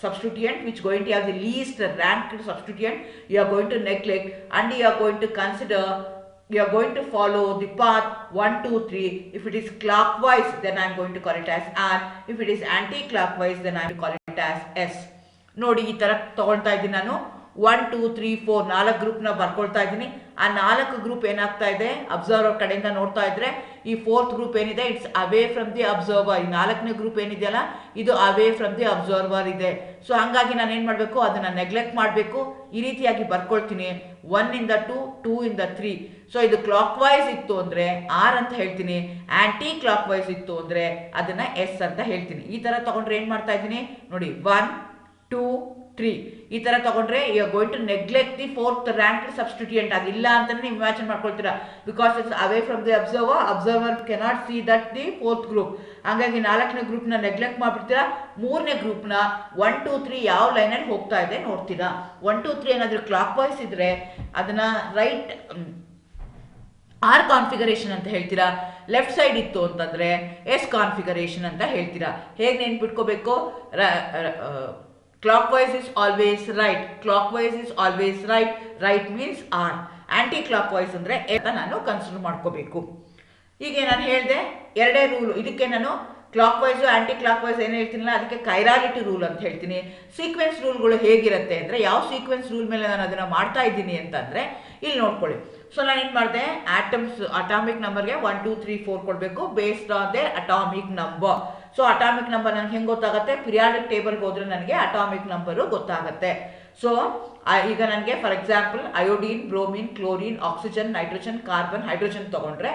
substituent which going to have the least ranked substituent. You are going to neglect, and you are going to consider, you are going to follow the path 1, 2, 3. If it is clockwise, then I am going to call it as R. If it is anti-clockwise, then I am going to call it as S. ನೋಡಿ, ಈ ಥರ ತಗೊಳ್ತಾ ಇದ್ದೀನಿ ನಾನು. 1, 2, 3, 4 4 ಗ್ರೂಪ್ನ ಬರ್ಕೊಳ್ತಾ ಇದ್ದೀನಿ. ಆ 4 group ಏನಾಗ್ತಾ ಇದೆ, ಅಬ್ಸರ್ವರ್ ಕಡೆಯಿಂದ ನೋಡ್ತಾ ಇದ್ರೆ ಈ 4th ಗ್ರೂಪ್ ಏನಿದೆ, it's away from the observer. ಈ 4ನೇ ಗ್ರೂಪ್ ಏನಿದೆಯಲ್ಲ, ಇದು ಅವೇ ಫ್ರಮ್ ದಿ ಅಬ್ಸರ್ವರ್ ಇದೆ. ಸೊ ಹಾಗಾಗಿ ನಾನು ಏನು ಮಾಡಬೇಕು, ಅದನ್ನು ನೆಗ್ಲೆಕ್ಟ್ ಮಾಡಬೇಕು. ಈ ರೀತಿಯಾಗಿ ಬರ್ಕೊಳ್ತೀನಿ. 1 ಇಂದ 2, 2 ಇಂದ 3. ಸೊ ಇದು ಕ್ಲಾಕ್ ವೈಸ್ ಇತ್ತು ಅಂದರೆ R ಅಂತ ಹೇಳ್ತೀನಿ, ಆಂಟಿ ಕ್ಲಾಕ್ ವೈಸ್ ಇತ್ತು ಅಂದರೆ ಅದನ್ನು S ಅಂತ ಹೇಳ್ತೀನಿ. ಈ ಥರ ತಗೊಂಡ್ರೆ ಏನು ಮಾಡ್ತಾ ಇದ್ದೀನಿ ನೋಡಿ, 1, 2, 3 ಈ ಥರ ತಗೊಂಡ್ರೆ you are going to neglect the 4th ranked substituent. ಅದಿಲ್ಲ ಅಂತಲೇ ನೀವು ಇಮ್ಯಾಜಿನ್ ಮಾಡ್ಕೊಳ್ತೀರಾ, because it's away from the observer cannot see that the 4th group. ಹಾಗಾಗಿ 4ನೇ ಗ್ರೂಪ್ನ ನೆಗ್ಲೆಕ್ಟ್ ಮಾಡಿಬಿಡ್ತೀರಾ. 3ನೇ ಗ್ರೂಪ್ನ 1, 2, 3 ಯಾವ ಲೈನಲ್ಲಿ ಹೋಗ್ತಾ ಇದೆ ನೋಡ್ತೀರಾ. 1, 2, 3 ಏನಾದರೂ ಕ್ಲಾಕ್ ವೈಸ್ ಇದ್ದರೆ ಅದನ್ನು ರೈಟ್ R ಕಾನ್ಫಿಗರೇಷನ್ ಅಂತ ಹೇಳ್ತೀರಾ. ಲೆಫ್ಟ್ ಸೈಡ್ ಇತ್ತು ಅಂತಂದರೆ S ಕಾನ್ಫಿಗರೇಷನ್ ಅಂತ ಹೇಳ್ತೀರಾ. ಹೇಗೆ ನೆನ್ಪಿಟ್ಕೋಬೇಕು, clockwise is always right, clockwise is always right, right means R. Anti clockwise ಅಂದರೆ ಅಂತ ನಾನು ಕನ್ಸಿಡರ್ ಮಾಡ್ಕೋಬೇಕು. ಈಗ ನಾನು ಹೇಳಿದೆ 2 ರೂಲು. ಇದಕ್ಕೆ ನಾನು clockwise anti clock wise ಏನು ಹೇಳ್ತೀನಲ್ಲ, ಅದಕ್ಕೆ ಕೈರಾಲಿಟಿ ರೂಲ್ ಅಂತ ಹೇಳ್ತೀನಿ. ಸೀಕ್ವೆನ್ಸ್ ರೂಲ್ಗಳು ಹೇಗಿರುತ್ತೆ ಅಂದರೆ, ಯಾವ ಸೀಕ್ವೆನ್ಸ್ ರೂಲ್ ಮೇಲೆ ನಾನು ಅದನ್ನು ಮಾಡ್ತಾ ಇದ್ದೀನಿ ಅಂತಂದರೆ ಇಲ್ಲಿ ನೋಡ್ಕೊಳ್ಳಿ. ಸೊ ನಾನು ಏನು ಮಾಡಿದೆ, ಅಟಾಮಿಕ್ ನಂಬರ್ಗೆ 1, 2, 3, 4 ಕೊಡಬೇಕು, based on their atomic number. So atomic number ನನಗೆ ಹೆಂಗೆ ಗೊತ್ತಾಗುತ್ತೆ, ಪಿರಿಯಾಡಿಕ್ ಟೇಬಲ್ಗೆ ಹೋದರೆ ನನಗೆ ಅಟಾಮಿಕ್ ನಂಬರು ಗೊತ್ತಾಗುತ್ತೆ. ಸೊ ಈಗ ನನಗೆ for example iodine, bromine, chlorine, oxygen, nitrogen, carbon, hydrogen ತೊಗೊಂಡ್ರೆ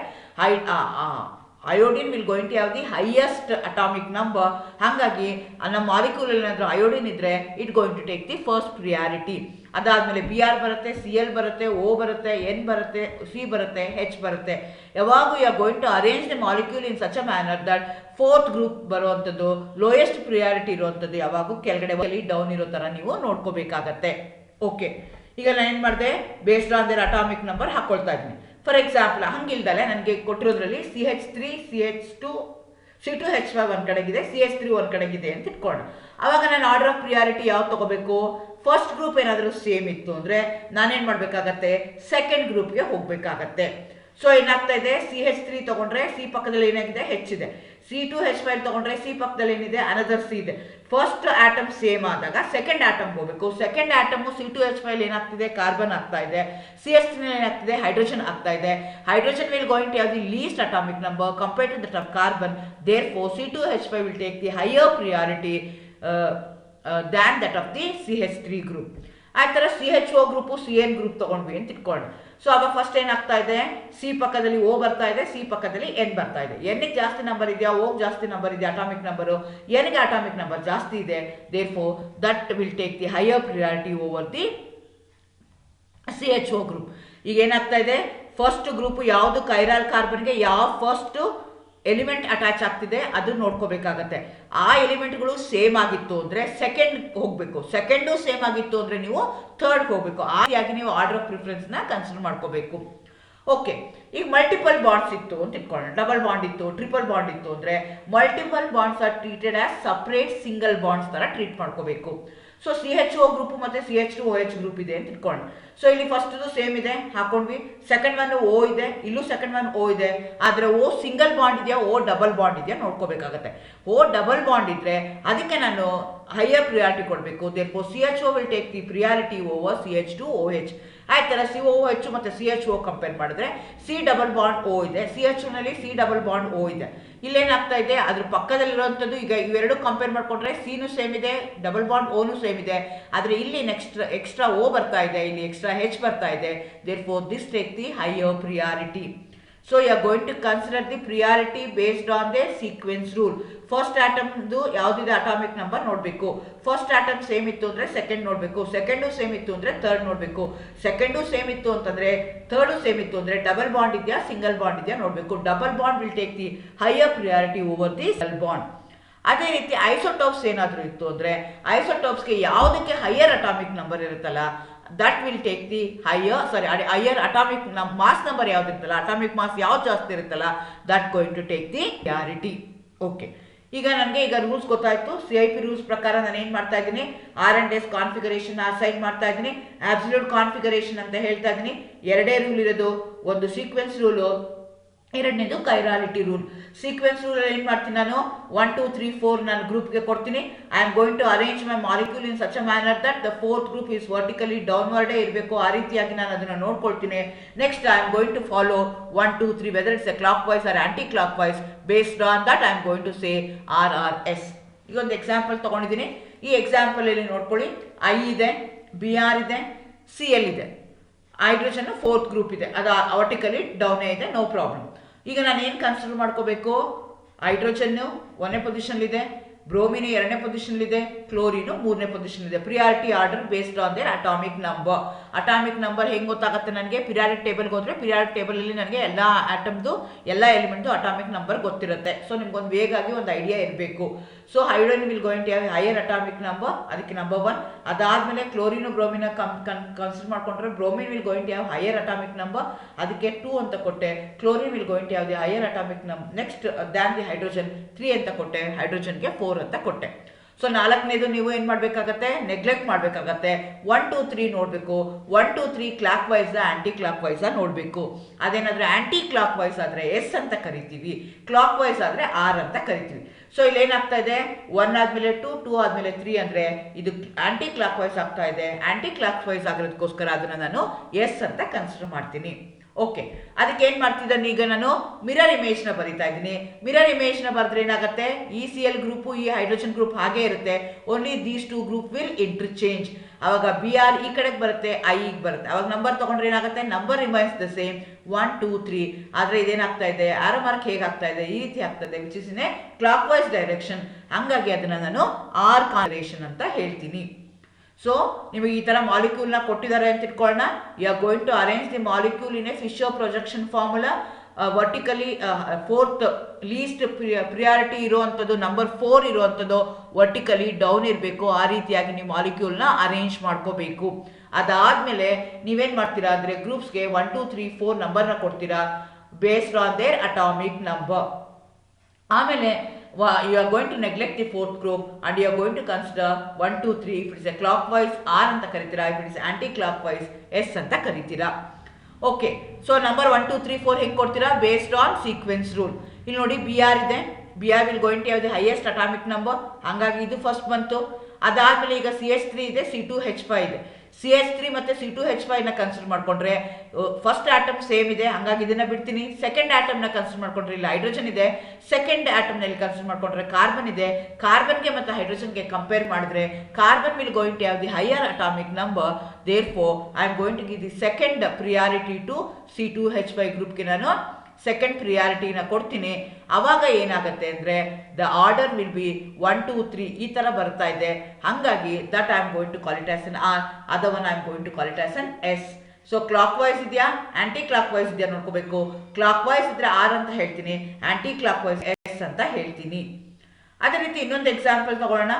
iodine will going to have the highest atomic number. ಹಾಗಾಗಿ ನಮ್ಮ ಮಾಲಿಕ್ಯೂಲ್ ಏನಾದರೂ ಅಯೋಡಿನ್ ಇದ್ದರೆ it going to take the first priority. ಅದಾದಮೇಲೆ Br ಬರುತ್ತೆ, Cl ಬರುತ್ತೆ, O ಬರುತ್ತೆ, N ಬರುತ್ತೆ, C ಬರುತ್ತೆ, H ಬರುತ್ತೆ. ಯಾವಾಗೂ you are going to arrange the molecule in such a manner that 4th group ಬರುವಂಥದ್ದು, ಲೋಯೆಸ್ಟ್ ಪ್ರಿಯಾರಿಟಿ ಇರುವಂಥದ್ದು ಯಾವಾಗೂ ಕೆಳಗಡೆ ಡೌನ್ ಇರೋ ಥರ ನೀವು ನೋಡ್ಕೋಬೇಕಾಗತ್ತೆ. ಓಕೆ, ಈಗ ನಾನು ಏನು ಮಾಡಿದೆ, based on their atomic number ಹಾಕ್ಕೊಳ್ತಾ ಇದ್ದೀನಿ. ಫಾರ್ ಎಕ್ಸಾಂಪಲ್ ಹಂಗಿಲ್ದಲೆ ನನಗೆ ಕೊಟ್ಟಿರೋದ್ರಲ್ಲಿ CH3 C2H5 ಒಂದ್ ಕಡೆಗಿದೆ, CH3 ಒಂದ್ ಕಡೆಗಿದೆ ಅಂತ ಇಟ್ಕೊಳ್ಳೋಣ. ಅವಾಗ ನಾನು ಆರ್ಡರ್ ಆಫ್ ಪ್ರಿಯಾರಿಟಿ ಯಾವ್ದು ತಗೋಬೇಕು? ಫಸ್ಟ್ ಗ್ರೂಪ್ ಏನಾದರೂ ಸೇಮ್ ಇತ್ತು ಅಂದ್ರೆ ನಾನೇನ್ ಮಾಡ್ಬೇಕಾಗತ್ತೆ, ಸೆಕೆಂಡ್ ಗ್ರೂಪ್ಗೆ ಹೋಗ್ಬೇಕಾಗತ್ತೆ. ಸೊ ಏನಾಗ್ತಾ ಇದೆ, CH3 ತಗೊಂಡ್ರೆ ಸಿ ಪಕ್ಕದಲ್ಲಿ ಏನಾಗಿದೆ, H ಇದೆ. C2H5 ತಗೊಂಡ್ರೆ ಸಿ ಪಕ್ಕದಲ್ಲಿ ಏನಿದೆ, ಅನದರ್ ಸಿ ಇದೆ. ಫಸ್ಟ್ ಆಟಮ್ ಸೇಮ್ ಆದಾಗ ಸೆಕೆಂಡ್ ಆಟಮ್ ಹೋಗ್ಬೇಕು. ಸೆಕೆಂಡ್ ಆಟಮ್ C2H5 ಏನಾಗ್ತಿದೆ, ಕಾರ್ಬನ್ ಆಗ್ತಾ ಇದೆ. CH3 ಏನಾಗ್ತಿದೆ, ಹೈಡ್ರೋಜನ್ ಆಗ್ತಾ ಇದೆ. Hydrogen will going to have the least atomic number compared to that of carbon. Therefore C2H5 will take the higher priority than that of the CH3 group. ಆ ಥರ CHO group CN group ತಗೊಂಡ್ವಿ ಅಂತ ಇಟ್ಕೊಳ್ಳೋಣ. So ಆಗ first ಏನಾಗ್ತಾ ಇದೆ, C ಪಕ್ಕದಲ್ಲಿ O ಬರ್ತಾ ಇದೆ, ಸಿ ಪಕ್ಕದಲ್ಲಿ N ಬರ್ತಾ ಇದೆ. Nಗೆ ಜಾಸ್ತಿ ನಂಬರ್ ಇದೆಯಾ, Oಗೆ ಜಾಸ್ತಿ ನಂಬರ್ ಇದೆಯಾ ಅಟಾಮಿಕ್ ನಂಬರು, Nಗೆ ಅಟಾಮಿಕ್ ನಂಬರ್ ಜಾಸ್ತಿ ಇದೆ. Therefore that will take the higher priority over the CHO group. ಈಗ ಏನಾಗ್ತಾ ಇದೆ, ಫಸ್ಟ್ ಗ್ರೂಪ್ ಯಾವುದು ಕೈರಾಲ್ ಕಾರ್ಬನ್ಗೆ ಯಾವ ಫಸ್ಟ್ ಎಲಿಮೆಂಟ್ ಅಟ್ಯಾಚ್ ಆಗ್ತಿದೆ ಅದು ನೋಡ್ಕೋಬೇಕಾಗತ್ತೆ. ಆ ಎಲಿಮೆಂಟ್ಗಳು ಸೇಮ್ ಆಗಿತ್ತು ಅಂದ್ರೆ ಸೆಕೆಂಡ್ ಹೋಗ್ಬೇಕು, ಸೆಕೆಂಡು ಸೇಮ್ ಆಗಿತ್ತು ಅಂದ್ರೆ ನೀವು ಥರ್ಡ್ ಹೋಗ್ಬೇಕು. ಆ ರೀತಿಯಾಗಿ ನೀವು ಆರ್ಡರ್ ಆಫ್ ಪ್ರಿಫರೆನ್ಸ್ ನ ಕನ್ಸಿಡರ್ ಮಾಡ್ಕೋಬೇಕು. ಓಕೆ, ಈಗ ಮಲ್ಟಿಪಲ್ ಬಾಂಡ್ಸ್ ಇತ್ತು ಅಂತ ಇಟ್ಕೊಳ್ಳೋಣ, ಡಬಲ್ ಬಾಂಡ್ ಇತ್ತು, ಟ್ರಿಪಲ್ ಬಾಂಡ್ ಇತ್ತು ಅಂದ್ರೆ multiple bonds are treated as separate single bonds ತರ ಟ್ರೀಟ್ ಮಾಡ್ಕೋಬೇಕು. ಸೊ CHO ಗ್ರೂಪ್ ಮತ್ತೆ CH2OH ಗ್ರೂಪ್ ಇದೆ ಅಂತ ಇಟ್ಕೊಳ್ಳೋಣ. ಸೊ ಇಲ್ಲಿ ಫಸ್ಟ್ ಸೇಮ್ ಇದೆ ಹಾಕೊಂಡ್ವಿ, ಸೆಕೆಂಡ್ ಒನ್ O ಇದೆ, ಇಲ್ಲೂ ಸೆಕೆಂಡ್ ಒನ್ O ಇದೆ. ಆದ್ರೆ O ಸಿಂಗಲ್ ಬಾಂಡ್ ಇದೆಯಾ, O ಡಬಲ್ ಬಾಂಡ್ ಇದೆಯಾ ನೋಡ್ಕೋಬೇಕಾಗತ್ತೆ. O ಡಬಲ್ ಬಾಂಡ್ ಇದ್ರೆ ಅದಕ್ಕೆ ನಾನು ಹೈಯರ್ ಪ್ರಿಯಾರಿಟಿ ಕೊಡಬೇಕು. Therefore CHO will take the priority over CH2OH. ಆಯ್ತರ COOH ಮತ್ತೆ CHO ಕಂಪೇರ್ ಮಾಡಿದ್ರೆ ಸಿ ಡಬಲ್ ಬಾಂಡ್ O ಇದೆ, CHO ನಲ್ಲಿ ಸಿ ಡಬಲ್ ಬಾಂಡ್ O ಇದೆ. ಇಲ್ಲೇನಾಗ್ತಾ ಇದೆ, ಅದ್ರ ಪಕ್ಕದಲ್ಲಿರುವಂಥದ್ದು ಈಗ ಇವೆರಡು ಕಂಪೇರ್ ಮಾಡ್ಕೊಂಡ್ರೆ ಸಿನೂ ಸೇಮ್ ಇದೆ, ಡಬಲ್ ಬಾಂಡ್ ಓನು ಸೇಮ್ ಇದೆ. ಆದ್ರೆ ಇಲ್ಲಿ ನೆಕ್ಸ್ಟ್ ಎಕ್ಸ್ಟ್ರಾ O ಬರ್ತಾ ಇದೆ, ಇಲ್ಲಿ ಎಕ್ಸ್ಟ್ರಾ H ಬರ್ತಾ ಇದೆ. Therefore this take the higher priority. So you are going to consider the priority based on the sequence rule. First ಆಟಮ್ದು ಯಾವ್ದಿದೆ ಅಟಾಮಿಕ್ ನಂಬರ್ ನೋಡ್ಬೇಕು. ಫಸ್ಟ್ ಆಟಮ್ ಸೇಮ್ ಇತ್ತು ಅಂದ್ರೆ ಸೆಕೆಂಡ್ ನೋಡ್ಬೇಕು, ಸೆಕೆಂಡು ಸೇಮ್ ಇತ್ತು ಅಂದ್ರೆ ಥರ್ಡ್ ನೋಡ್ಬೇಕು, ಸೆಕೆಂಡು ಸೇಮ್ ಇತ್ತು ಅಂತಂದ್ರೆ ಥರ್ಡು ಸೇಮ್ ಇತ್ತು ಅಂದ್ರೆ ಡಬಲ್ ಬಾಂಡ್ ಇದೆಯಾ ಸಿಂಗಲ್ ಬಾಂಡ್ ಇದೆಯಾ ನೋಡ್ಬೇಕು. Double bond will take the higher priority over the single bond. ಅದೇ ರೀತಿ ಐಸೋಟೋಪ್ಸ್ ಏನಾದರೂ ಇತ್ತು ಅಂದ್ರೆ ಐಸೋಟೋಪ್ಸ್ಗೆ ಯಾವುದಕ್ಕೆ ಹೈಯರ್ ಅಟಾಮಿಕ್ ನಂಬರ್ ಇರುತ್ತಲ್ಲ that will take the higher atomic mass number ಯಾವ್ದಿರುತ್ತಲ್ಲ, ಅಟಾಮಿಕ್ ಮಾಸ್ ಯಾವ್ದು ಜಾಸ್ತಿ ಇರುತ್ತಲ್ಲ that going to take the priority. Okay, ಈಗ ನನಗೆ ಈಗ ರೂಲ್ಸ್ ಗೊತ್ತಾಯ್ತು. CIP ರೂಲ್ಸ್ ಪ್ರಕಾರ ನಾನು ಏನ್ ಮಾಡ್ತಾ ಇದ್ದೀನಿ, R&S ಕಾನ್ಫಿಗರೇಷನ್ ಅಸೈನ್ ಮಾಡ್ತಾ ಇದ್ದೀನಿ, ಅಬ್ಸಲ್ಯೂಟ್ ಕಾನ್ಫಿಗರೇಷನ್ ಅಂತ ಹೇಳ್ತಾ ಇದ್ದೀನಿ. ಎರಡೇ ರೂಲ್ ಇರೋದು, ಒಂದು ಸೀಕ್ವೆನ್ಸ್ ರೂಲು, ಎರಡನೇದು ಕೈರಾಲಿಟಿ ರೂಲ್. ಸೀಕ್ವೆನ್ಸ್ ರೂಲ್ ಏನ್ ಮಾಡ್ತೀನಿ ನಾನು 1 2 3 4 ನಾನು ಗ್ರೂಪ್ಗೆ ಕೊಡ್ತೀನಿ. I am going to arrange my molecule in such a manner that the fourth group is vertically ಡೌನ್ವರ್ಡೇ ಇರಬೇಕು. ಆ ರೀತಿಯಾಗಿ ನಾನು ಅದನ್ನ ನೋಡ್ಕೊಳ್ತೀನಿ. Next I am going to follow 1 2 3 whether it's a clockwise or aunty clock wise. Based on that I am going to say RRS. ಈಗ ಒಂದು example ತಗೊಂಡಿದ್ದೀನಿ. ಈ ಎಕ್ಸಾಂಪಲ್ ಅಲ್ಲಿ ನೋಡ್ಕೊಳ್ಳಿ, I ಇದೆ, BR ಇದೆ, CL ಇದೆ, ಹೈಡ್ರೋಜನ್ ಫೋರ್ತ್ ಗ್ರೂಪ್ ಇದೆ, ಅದು ವರ್ಟಿಕಲಿ ಡೌನೇ ಇದೆ, ನೋ ಪ್ರಾಬ್ಲಮ್. ಈಗ ನಾನು ಏನು ಕನ್ಸಿಡರ್ ಮಾಡ್ಕೋಬೇಕು, ಹೈಡ್ರೋಜನ್ನು 1ನೇ ಪೊಸಿಷನ್ ಇದೆ, ಬ್ರೋಮಿನ್ 2ನೇ ಪೊಸಿಷನ್ ಇದೆ, ಕ್ಲೋರಿನು 3ನೇ ಪೊಸಿಷನ್ ಇದೆ. Priority order based on their atomic number. Atomic number ಹೆಂಗೆ ಗೊತ್ತಾಗುತ್ತೆ ನನಗೆ, ಪಿರಿಯಾಡಿಕ್ ಟೇಬಲ್ಗೆ ಹೋದ್ರೆ ಪಿರಿಯಾಡಿಕ್ ಟೇಬಲ್ ಅಲ್ಲಿ ನನಗೆ ಎಲ್ಲ ಆಟಮ್ದು ಎಲ್ಲ ಎಲಿಮೆಂಟ್ದು ಅಟಾಮಿಕ್ ನಂಬರ್ ಗೊತ್ತಿರುತ್ತೆ. ಸೊ ನಿಮ್ಗೊಂದು ವೇಗಾಗಿ ಒಂದು ಐಡಿಯಾ ಇರಬೇಕು. So hydrogen will going to have higher atomic number, ಅದಕ್ಕೆ ನಂಬರ್ 1. ಅದಾದ್ಮೇಲೆ ಕ್ಲೋರಿನು ಬ್ರೋಮಿನ ಕನ್ಸಿಡರ್ ಮಾಡ್ಕೊಂಡ್ರೆ bromine will going to have higher atomic number, ಅದಕ್ಕೆ 2 ಅಂತ ಕೊಟ್ಟೆ. Chlorine will going to have the higher atomic number next than the hydrogen 3 ಅಂತ ಕೊಟ್ಟೆ, ಹೈಡ್ರೋಜನ್ಗೆ 4 ಅಂತ ಕೊಟ್ಟೆ. ಸೊ 4ನೇದು ನೀವು ಏನ್ ಮಾಡ್ಬೇಕಾಗತ್ತೆ, ನೆಗ್ಲೆಕ್ಟ್ ಮಾಡ್ಬೇಕಾಗತ್ತೆ. 1 2 3 ನೋಡ್ಬೇಕು. 1 2 3 clockwise anti clock wise ನೋಡ್ಬೇಕು. ಅದೇನಾದ್ರೆ ಆಂಟಿ ಕ್ಲಾಕ್ ವೈಸ್ ಆದ್ರೆ S ಅಂತ ಕರಿತೀವಿ, ಕ್ಲಾಕ್ ವೈಸ್ ಆದ್ರೆ R ಅಂತ ಕರಿತೀವಿ. ಸೊ ಇಲ್ಲಿ ಏನಾಗ್ತಾ ಇದೆ, 1 ಆದ್ಮೇಲೆ 2 2 ಆದ್ಮೇಲೆ 3 ಅಂದ್ರೆ ಇದು ಆಂಟಿ ಕ್ಲಾಕ್ ವೈಸ್ ಆಗ್ತಾ ಇದೆ. ಆಂಟಿ ಕ್ಲಾಕ್ ವೈಸ್ ಆಗಿರೋದಕ್ಕೋಸ್ಕರ ಅದನ್ನ ನಾನು S ಅಂತ ಕನ್ಸಿಡರ್ ಮಾಡ್ತೀನಿ. ಓಕೆ, ಅದಕ್ಕೆ ಏನ್ ಮಾಡ್ತಿದ್ದಾನೆ, ಈಗ ನಾನು ಮಿರರ್ ಇಮೇಜ್ ನ ಬರಿತಾ ಇದ್ದೀನಿ. ಮಿರರ್ ಇಮೇಜ್ ನ ಬರೆದ್ರೆ ಏನಾಗುತ್ತೆ, ಈ CL ಗ್ರೂಪ್ ಈ ಹೈಡ್ರೋಜನ್ ಗ್ರೂಪ್ ಹಾಗೆ ಇರುತ್ತೆ, only these 2 group will interchange. ಅವಾಗ BR ಈ ಕಡೆಗೆ ಬರುತ್ತೆ, I ಗೆ ಬರುತ್ತೆ. ಅವಾಗ ನಂಬರ್ ತಗೊಂಡ್ರೆ ಏನಾಗುತ್ತೆ, ನಂಬರ್ ರಿಮೈನ್ಸ್ ದ ಸೇಮ್ 1 2 3. ಆದ್ರೆ ಇದೇನಾಗ್ತಾ ಇದೆ, ಆರೋ ಮಾರ್ಕ್ ಹೇಗಾಗ್ತಾ ಇದೆ, ಈ ರೀತಿ ಆಗ್ತದೆ, which is in a clockwise direction. ಹಂಗಾಗಿ ಅದನ್ನ ನಾನು R ಕಾನ್ಫಿಗರೇಷನ್ ಅಂತ ಹೇಳ್ತೀನಿ. ಸೊ ನಿಮಗೆ ಈ ತರ ಮಾಲಿಕ್ಯೂಲ್ ನ ಕೊಟ್ಟಿದ್ದಾರೆ ಅಂತ ಇಟ್ಕೊಳ್ಳೋಣ. You are going to arrange the molecule in a Fisher projection formula. Vertically fourth least priority ಇರುವಂಥದ್ದು ನಂಬರ್ 4 ಇರುವಂಥದ್ದು ವರ್ಟಿಕಲಿ ಡೌನ್ ಇರಬೇಕು. ಆ ರೀತಿಯಾಗಿ ನೀವು ಮಾಲಿಕ್ಯೂಲ್ನ ಅರೇಂಜ್ ಮಾಡ್ಕೋಬೇಕು. ಅದಾದಮೇಲೆ ನೀವೇನು ಮಾಡ್ತೀರಾ ಅಂದರೆ ಗ್ರೂಪ್ಸ್ಗೆ 1 2 3 4 ನಂಬರ್ನ ಕೊಡ್ತೀರಾ based on their atomic number. ಆಮೇಲೆ you are going to neglect the fourth group and you are going to consider 1 2 3. if it is a clockwise R ಅಂತ ಕರಿತೀರಾ, if it is anti clockwise S ಅಂತ ಕರಿತೀರಾ. Okay, so number 1 2 3 4 ಹೆಂಗೆ ಕೊಡ್ತೀರಾ based on sequence rule. ಇಲ್ಲಿ ನೋಡಿ BR ಇದೆ, BR will going to have the highest atomic number, ಹಾಗಾಗಿ ಇದು first ಬಂತು. ಅದಾದಮೇಲೆ ಈಗ CH3 ಇದೆ, C2H5 ಇದೆ. CH3 ಮತ್ತು C2H5ನ ಕನ್ಸಿಡರ್ ಮಾಡ್ಕೊಂಡ್ರೆ ಫಸ್ಟ್ ಆಟಮ್ ಸೇಮ್ ಇದೆ, ಹಂಗಾಗಿ ಇದನ್ನ ಬಿಡ್ತೀನಿ. ಸೆಕೆಂಡ್ ಆಟಮ್ನ ಕನ್ಸಿಡರ್ ಮಾಡ್ಕೊಂಡ್ರೆ ಇಲ್ಲಿ ಹೈಡ್ರೋಜನ್ ಇದೆ, ಸೆಕೆಂಡ್ ಆಟಮ್ನಲ್ಲಿ ಕನ್ಸಿಡರ್ ಮಾಡ್ಕೊಂಡ್ರೆ ಕಾರ್ಬನ್ ಇದೆ. ಕಾರ್ಬನ್ಗೆ ಮತ್ತು ಹೈಡ್ರೋಜನ್ಗೆ ಕಂಪೇರ್ ಮಾಡಿದ್ರೆ carbon will going to have the higher atomic number. Therefore I am going to give the second priority to C2H5 ಗ್ರೂಪ್ಗೆ ನಾನು ಸೆಕೆಂಡ್ ಪ್ರಿಯಾರಿಟಿನ ಕೊಡ್ತೀನಿ. ಅವಾಗ ಏನಾಗುತ್ತೆ ಅಂದರೆ ದ ಆರ್ಡರ್ ವಿಲ್ ಬಿ 1 2 3 ಈ ಥರ ಬರ್ತಾ ಇದೆ. ಹಾಗಾಗಿ that I am going to call it as an R, ಅದವನ್ನ I am going to call it as an S. So clock wise ಇದೆಯಾ ಆಂಟಿ ಕ್ಲಾಕ್ ವೈಸ್ ಇದೆಯಾ ನೋಡ್ಕೋಬೇಕು. ಕ್ಲಾಕ್ ವೈಸ್ ಇದ್ರೆ ಆರ್ ಅಂತ ಹೇಳ್ತೀನಿ, ಆಂಟಿ ಕ್ಲಾಕ್ ವೈಸ್ ಎಸ್ ಅಂತ ಹೇಳ್ತೀನಿ. ಅದೇ ರೀತಿ ಇನ್ನೊಂದು ಎಕ್ಸಾಂಪಲ್ ತಗೊಳ್ಳೋಣ.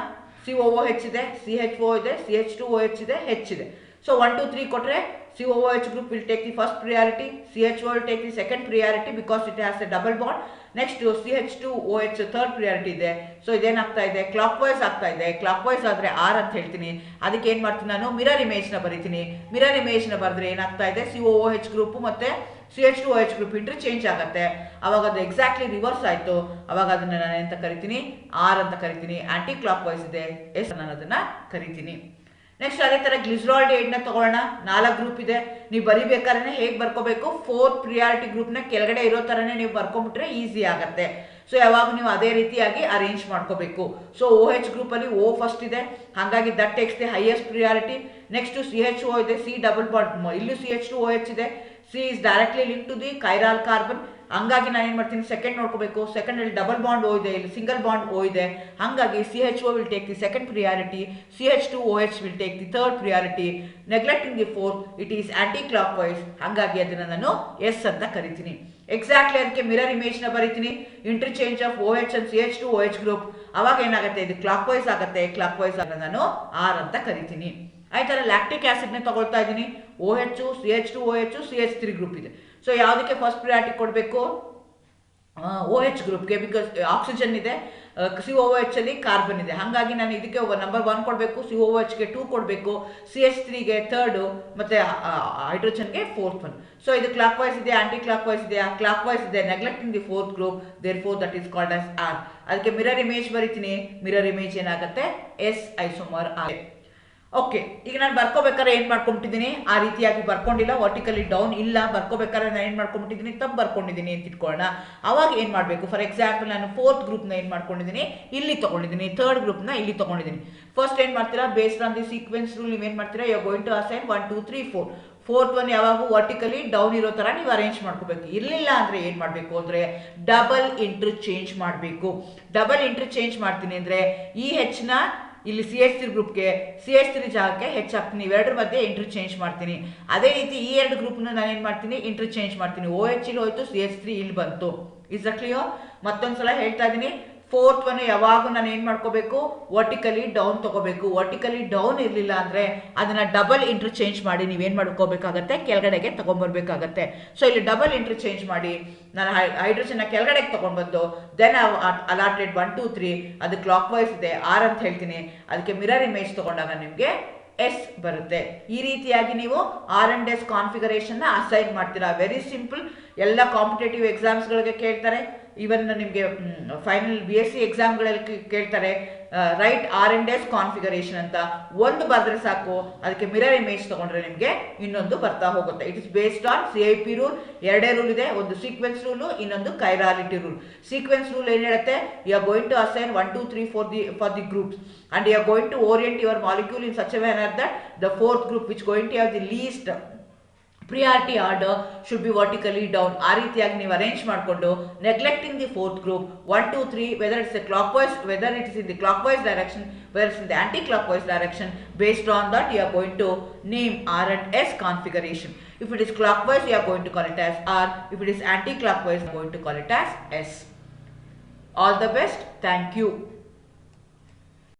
COOH ಇದೆ, CHO ಇದೆ, CH2OH ಇದೆ, H ಇದೆ. ಸೊ 1 2 3 ಕೊಟ್ಟರೆ COOH group will take the first priority, CHO will take the second priority because it has a double bond. Next CH2OH third priority ಇದೆ. ಸೊ ಇದೇನಾಗ್ತಾ ಇದೆ ಕ್ಲಾಕ್ ವೈಸ್ ಆಗ್ತಾ ಇದೆ. Clock wise ಆದರೆ R ಅಂತ ಹೇಳ್ತೀನಿ. ಅದಕ್ಕೆ ಏನು ಮಾಡ್ತೀನಿ ನಾನು ಮಿರರ್ ಇಮೇಜ್ನ ಬರೀತೀನಿ. ಮಿರರ್ ಇಮೇಜ್ನ ಬರೆದ್ರೆ ಏನಾಗ್ತಾ ಇದೆ COOH ಗ್ರೂಪು ಮತ್ತು CH2OH ಗ್ರೂಪ್ ಇಂಟರ್ಚೇಂಜ್ ಆಗುತ್ತೆ. ಅವಾಗ ಅದು ಎಕ್ಸಾಕ್ಟ್ಲಿ ರಿವರ್ಸ್ ಆಯಿತು. ಅವಾಗ ಅದನ್ನು ನಾನು ಎಂತ ಕರಿತೀನಿ ಆರ್ ಅಂತ ಕರಿತೀನಿ. ಆಂಟಿ ಕ್ಲಾಕ್ ವೈಸ್ ಇದೆ ಎಸ್ ನಾನು ಅದನ್ನು ಕರಿತೀನಿ. ನೆಕ್ಸ್ಟ್ ಅದೇ ಥರ ಗ್ಲಿಸರಾಲ್ಡಿಹೈಡ್ನ ತಗೊಳ್ಳೋಣ. 4 ಗ್ರೂಪ್ ಇದೆ. ನೀವು ಬರಿಬೇಕಾದ್ರೆ ಹೇಗೆ ಬರ್ಕೋಬೇಕು, 4th ಪ್ರಿಯಾರಿಟಿ ಗ್ರೂಪ್ನ ಕೆಳಗಡೆ ಇರೋ ಥರನೇ ನೀವು ಬರ್ಕೊಂಬಿಟ್ರೆ ಈಸಿ ಆಗುತ್ತೆ. ಸೊ ಯಾವಾಗ ನೀವು ಅದೇ ರೀತಿಯಾಗಿ ಅರೇಂಜ್ ಮಾಡ್ಕೋಬೇಕು. ಸೊ OH ಗ್ರೂಪಲ್ಲಿ O ಫಸ್ಟ್ ಇದೆ, ಹಾಗಾಗಿ that takes the highest priority. Next CHO ಇದೆ, C ಡಬಲ್ ಬಾಂಡ್, ಇಲ್ಲೂ CH2OH ಇದೆ. C is directly link to the chiral carbon, ಹಂಗಾಗಿ ನಾನು ಏನು ಮಾಡ್ತೀನಿ ಸೆಕೆಂಡ್ ನೋಡ್ಕೋಬೇಕು. ಸೆಕೆಂಡ್ ಇಲ್ಲಿ ಡಬಲ್ ಬಾಂಡ್ O ಇದೆ, ಇಲ್ಲಿ ಸಿಂಗಲ್ ಬಾಂಡ್ O ಇದೆ. ಹಾಗಾಗಿ CHO will take the second priority, CH2OH will take the third priority. Neglecting the fourth, it is anti clock wise, ಹಾಗಾಗಿ ಅದನ್ನು ನಾನು ಎಸ್ ಅಂತ ಕರಿತೀನಿ. ಎಕ್ಸಾಕ್ಟ್ಲಿ ಅದಕ್ಕೆ ಮಿರರ್ ಇಮೇಜ್ನ ಬರೀತೀನಿ. Interchange of OH and CH2OH group, ಅವಾಗ ಏನಾಗುತ್ತೆ ಇದು ಕ್ಲಾಕ್ ವೈಸ್ ಆಗುತ್ತೆ. ಕ್ಲಾಕ್ ವೈಸ್ ಆಗ ನಾನು ಆರ್ ಅಂತ ಕರಿತೀನಿ. ಆಯ್ತರ ಲ್ಯಾಕ್ಟಿಕ್ ಆಸಿಡ್ನ ತಗೊಳ್ತಾ ಇದ್ದೀನಿ. OH, CH2OH, CH3 ಗ್ರೂಪ್ ಇದೆ. ಸೊ ಯಾವುದಕ್ಕೆ ಫಸ್ಟ್ ಪ್ರಿಯಾರಿಟಿ ಕೊಡಬೇಕು OH ಗ್ರೂಪ್ಗೆ, ಬಿಕಾಸ್ ಆಕ್ಸಿಜನ್ ಇದೆ. COOH ಅಲ್ಲಿ ಕಾರ್ಬನ್ ಇದೆ, ಹಾಗಾಗಿ ನಾನು ಇದಕ್ಕೆ ನಂಬರ್ 1 ಕೊಡಬೇಕು, COOHಗೆ 2 ಕೊಡಬೇಕು, CH3ಗೆ 3 ಮತ್ತು ಹೈಡ್ರೋಜನ್ಗೆ 4th 1. ಸೊ ಇದು ಕ್ಲಾಕ್ ವೈಸ್ ಇದೆ ಆಂಟಿ ಕ್ಲಾಕ್ ವೈಸ್ ಇದೆಯಾ, ಕ್ಲಾಕ್ ವೈಸ್ ಇದೆ. Neglecting the 4th group, therefore that is called as R. ಅದಕ್ಕೆ ಮಿರರ್ ಇಮೇಜ್ ಬರೀತೀನಿ. ಮಿರರ್ ಇಮೇಜ್ ಏನಾಗುತ್ತೆ ಎಸ್ ಐಸೋಮರ್ ಆರ್. ಓಕೆ, ಈಗ ನಾನು ಬರ್ಕೋಬೇಕಾದ್ರೆ ಏನು ಮಾಡ್ಕೊಂಬಿಟ್ಟಿದ್ದೀನಿ, ಆ ರೀತಿಯಾಗಿ ಬರ್ಕೊಂಡಿಲ್ಲ, ವರ್ಟಿಕಲಿ ಡೌನ್ ಇಲ್ಲ. ಬರ್ಕೋಬೇಕಾದ್ರೆ ನಾನು ಏನು ಮಾಡ್ಕೊಂಬಿಟ್ಟಿದ್ದೀನಿ, ತಪ್ಪು ಬರ್ಕೊಂಡಿದ್ದೀನಿ ಅಂತ ಇಟ್ಕೊಳ್ಳೋಣ. ಅವಾಗ ಏನು ಮಾಡಬೇಕು, ಫಾರ್ ಎಕ್ಸಾಂಪಲ್ ನಾನು 4th ಗ್ರೂಪ್ನ ಏನು ಮಾಡ್ಕೊಂಡಿದ್ದೀನಿ ಇಲ್ಲಿ ತೊಗೊಂಡಿದ್ದೀನಿ, 3rd ಗ್ರೂಪ್ನ ಇಲ್ಲಿ ತೊಗೊಂಡಿದ್ದೀನಿ. ಫಸ್ಟ್ ಏನು ಮಾಡ್ತೀರಾ, based on the sequence rule ನೀವೇನು ಮಾಡ್ತೀರಾ, you are going to assign 1 2 3 4. 4th 1 ಯಾವಾಗೂ ವರ್ಟಿಕಲಿ ಡೌನ್ ಇರೋ ಥರ ನೀವು ಅರೇಂಜ್ ಮಾಡ್ಕೋಬೇಕು. ಇರಲಿಲ್ಲ ಅಂದರೆ ಏನು ಮಾಡಬೇಕು ಅಂದರೆ ಡಬಲ್ ಇಂಟರ್ಚೇಂಜ್ ಮಾಡಬೇಕು. ಡಬಲ್ ಇಂಟರ್ಚೇಂಜ್ ಮಾಡ್ತೀನಿ ಅಂದರೆ ಈ ಹೆಚ್ಚಿನ ಇಲ್ಲಿ CH3 ಗ್ರೂಪ್ಗೆ CH3 ಜಾಗಕ್ಕೆ H ಹಾಕ್ತೀನಿ. ಇವೆರಡರ ಮಧ್ಯೆ ಇಂಟರ್ಚೇಂಜ್ ಮಾಡ್ತೀನಿ. ಅದೇ ರೀತಿ ಈ 2 ಗ್ರೂಪ್ನ ನಾನು ಏನು ಮಾಡ್ತೀನಿ ಇಂಟರ್ಚೇಂಜ್ ಮಾಡ್ತೀನಿ. OH ಇಲ್ಲಿ ಹೋಯ್ತು, CH3 ಇಲ್ಲಿ ಬಂತು. Is a clear? ಮತ್ತೊಂದ್ಸಲ ಹೇಳ್ತಾ ಇದ್ದೀನಿ. 4th 1 ಯಾವಾಗ ನಾನು ಏನು ಮಾಡ್ಕೋಬೇಕು, ವರ್ಟಿಕಲಿ ಡೌನ್ ತಗೋಬೇಕು. ವರ್ಟಿಕಲಿ ಡೌನ್ ಇರಲಿಲ್ಲ ಅಂದರೆ ಅದನ್ನು ಡಬಲ್ ಇಂಟರ್ಚೇಂಜ್ ಮಾಡಿ ನೀವೇನು ಮಾಡ್ಕೋಬೇಕಾಗತ್ತೆ, ಕೆಳಗಡೆಗೆ ತೊಗೊಂಡ್ಬರ್ಬೇಕಾಗತ್ತೆ. ಸೊ ಇಲ್ಲಿ ಡಬಲ್ ಇಂಟರ್ಚೇಂಜ್ ಮಾಡಿ ನಾನು ಹೈಡ್ರೋಜನ್ನ ಕೆಳಗಡೆಗೆ ತೊಗೊಂಡ್ಬಂದು ದೆನ್ ಅಲಾಟೆಡ್ 1 2 3 ಅದು ಕ್ಲಾಕ್ ವೈಸ್ ಇದೆ ಆರ್ ಅಂತ ಹೇಳ್ತೀನಿ. ಅದಕ್ಕೆ ಮಿರರ್ ಇಮೇಜ್ ತೊಗೊಂಡಾಗ ನಿಮಗೆ ಎಸ್ ಬರುತ್ತೆ. ಈ ರೀತಿಯಾಗಿ ನೀವು R&S ಕಾನ್ಫಿಗರೇಷನ್ನ ಅಸೈನ್ ಮಾಡ್ತೀರಾ. Very simple. ಎಲ್ಲ ಕಾಂಪಿಟೇಟಿವ್ ಎಕ್ಸಾಮ್ಸ್ಗಳಿಗೆ ಕೇಳ್ತಾರೆ. ಈವನ್ ನಿಮಗೆ ಫೈನಲ್ BSc ಎಕ್ಸಾಮ್ಗಳಲ್ಲಿ ಕೇಳ್ತಾರೆ. ರೈಟ್ R&S ಕಾನ್ಫಿಗರೇಷನ್ ಅಂತ ಒಂದು ಬರೆದ್ರೆ ಸಾಕು, ಅದಕ್ಕೆ ಮಿರರ್ ಇಮೇಜ್ ತೊಗೊಂಡ್ರೆ ನಿಮಗೆ ಇನ್ನೊಂದು ಬರ್ತಾ ಹೋಗುತ್ತೆ. It is based on CIP rule. 2 rule ಇದೆ, ಒಂದು ಸೀಕ್ವೆನ್ಸ್ ರೂಲು, ಇನ್ನೊಂದು ಕೈರಾಲಿಟಿ ರೂಲ್. ಸೀಕ್ವೆನ್ಸ್ ರೂಲ್ ಏನು ಹೇಳುತ್ತೆ, you are going to assign 1 2 3 for the groups and you are going to orient your molecule in such a manner that the 4th group which going to have the least priority order should be vertically down. ಆ ರೀತಿಯಾಗಿ ನೀವು arrange ಮಾಡಿಕೊಂಡು neglecting the fourth group 1 2 3 whether it's a clockwise, whether it is in the clockwise direction, whether it's in the anti clock wise direction. Based on that you are going to name R and S configuration. If it is clockwise you are going to call it as R, if it is anti clockwise you are going to call it as S. All the best. Thank you.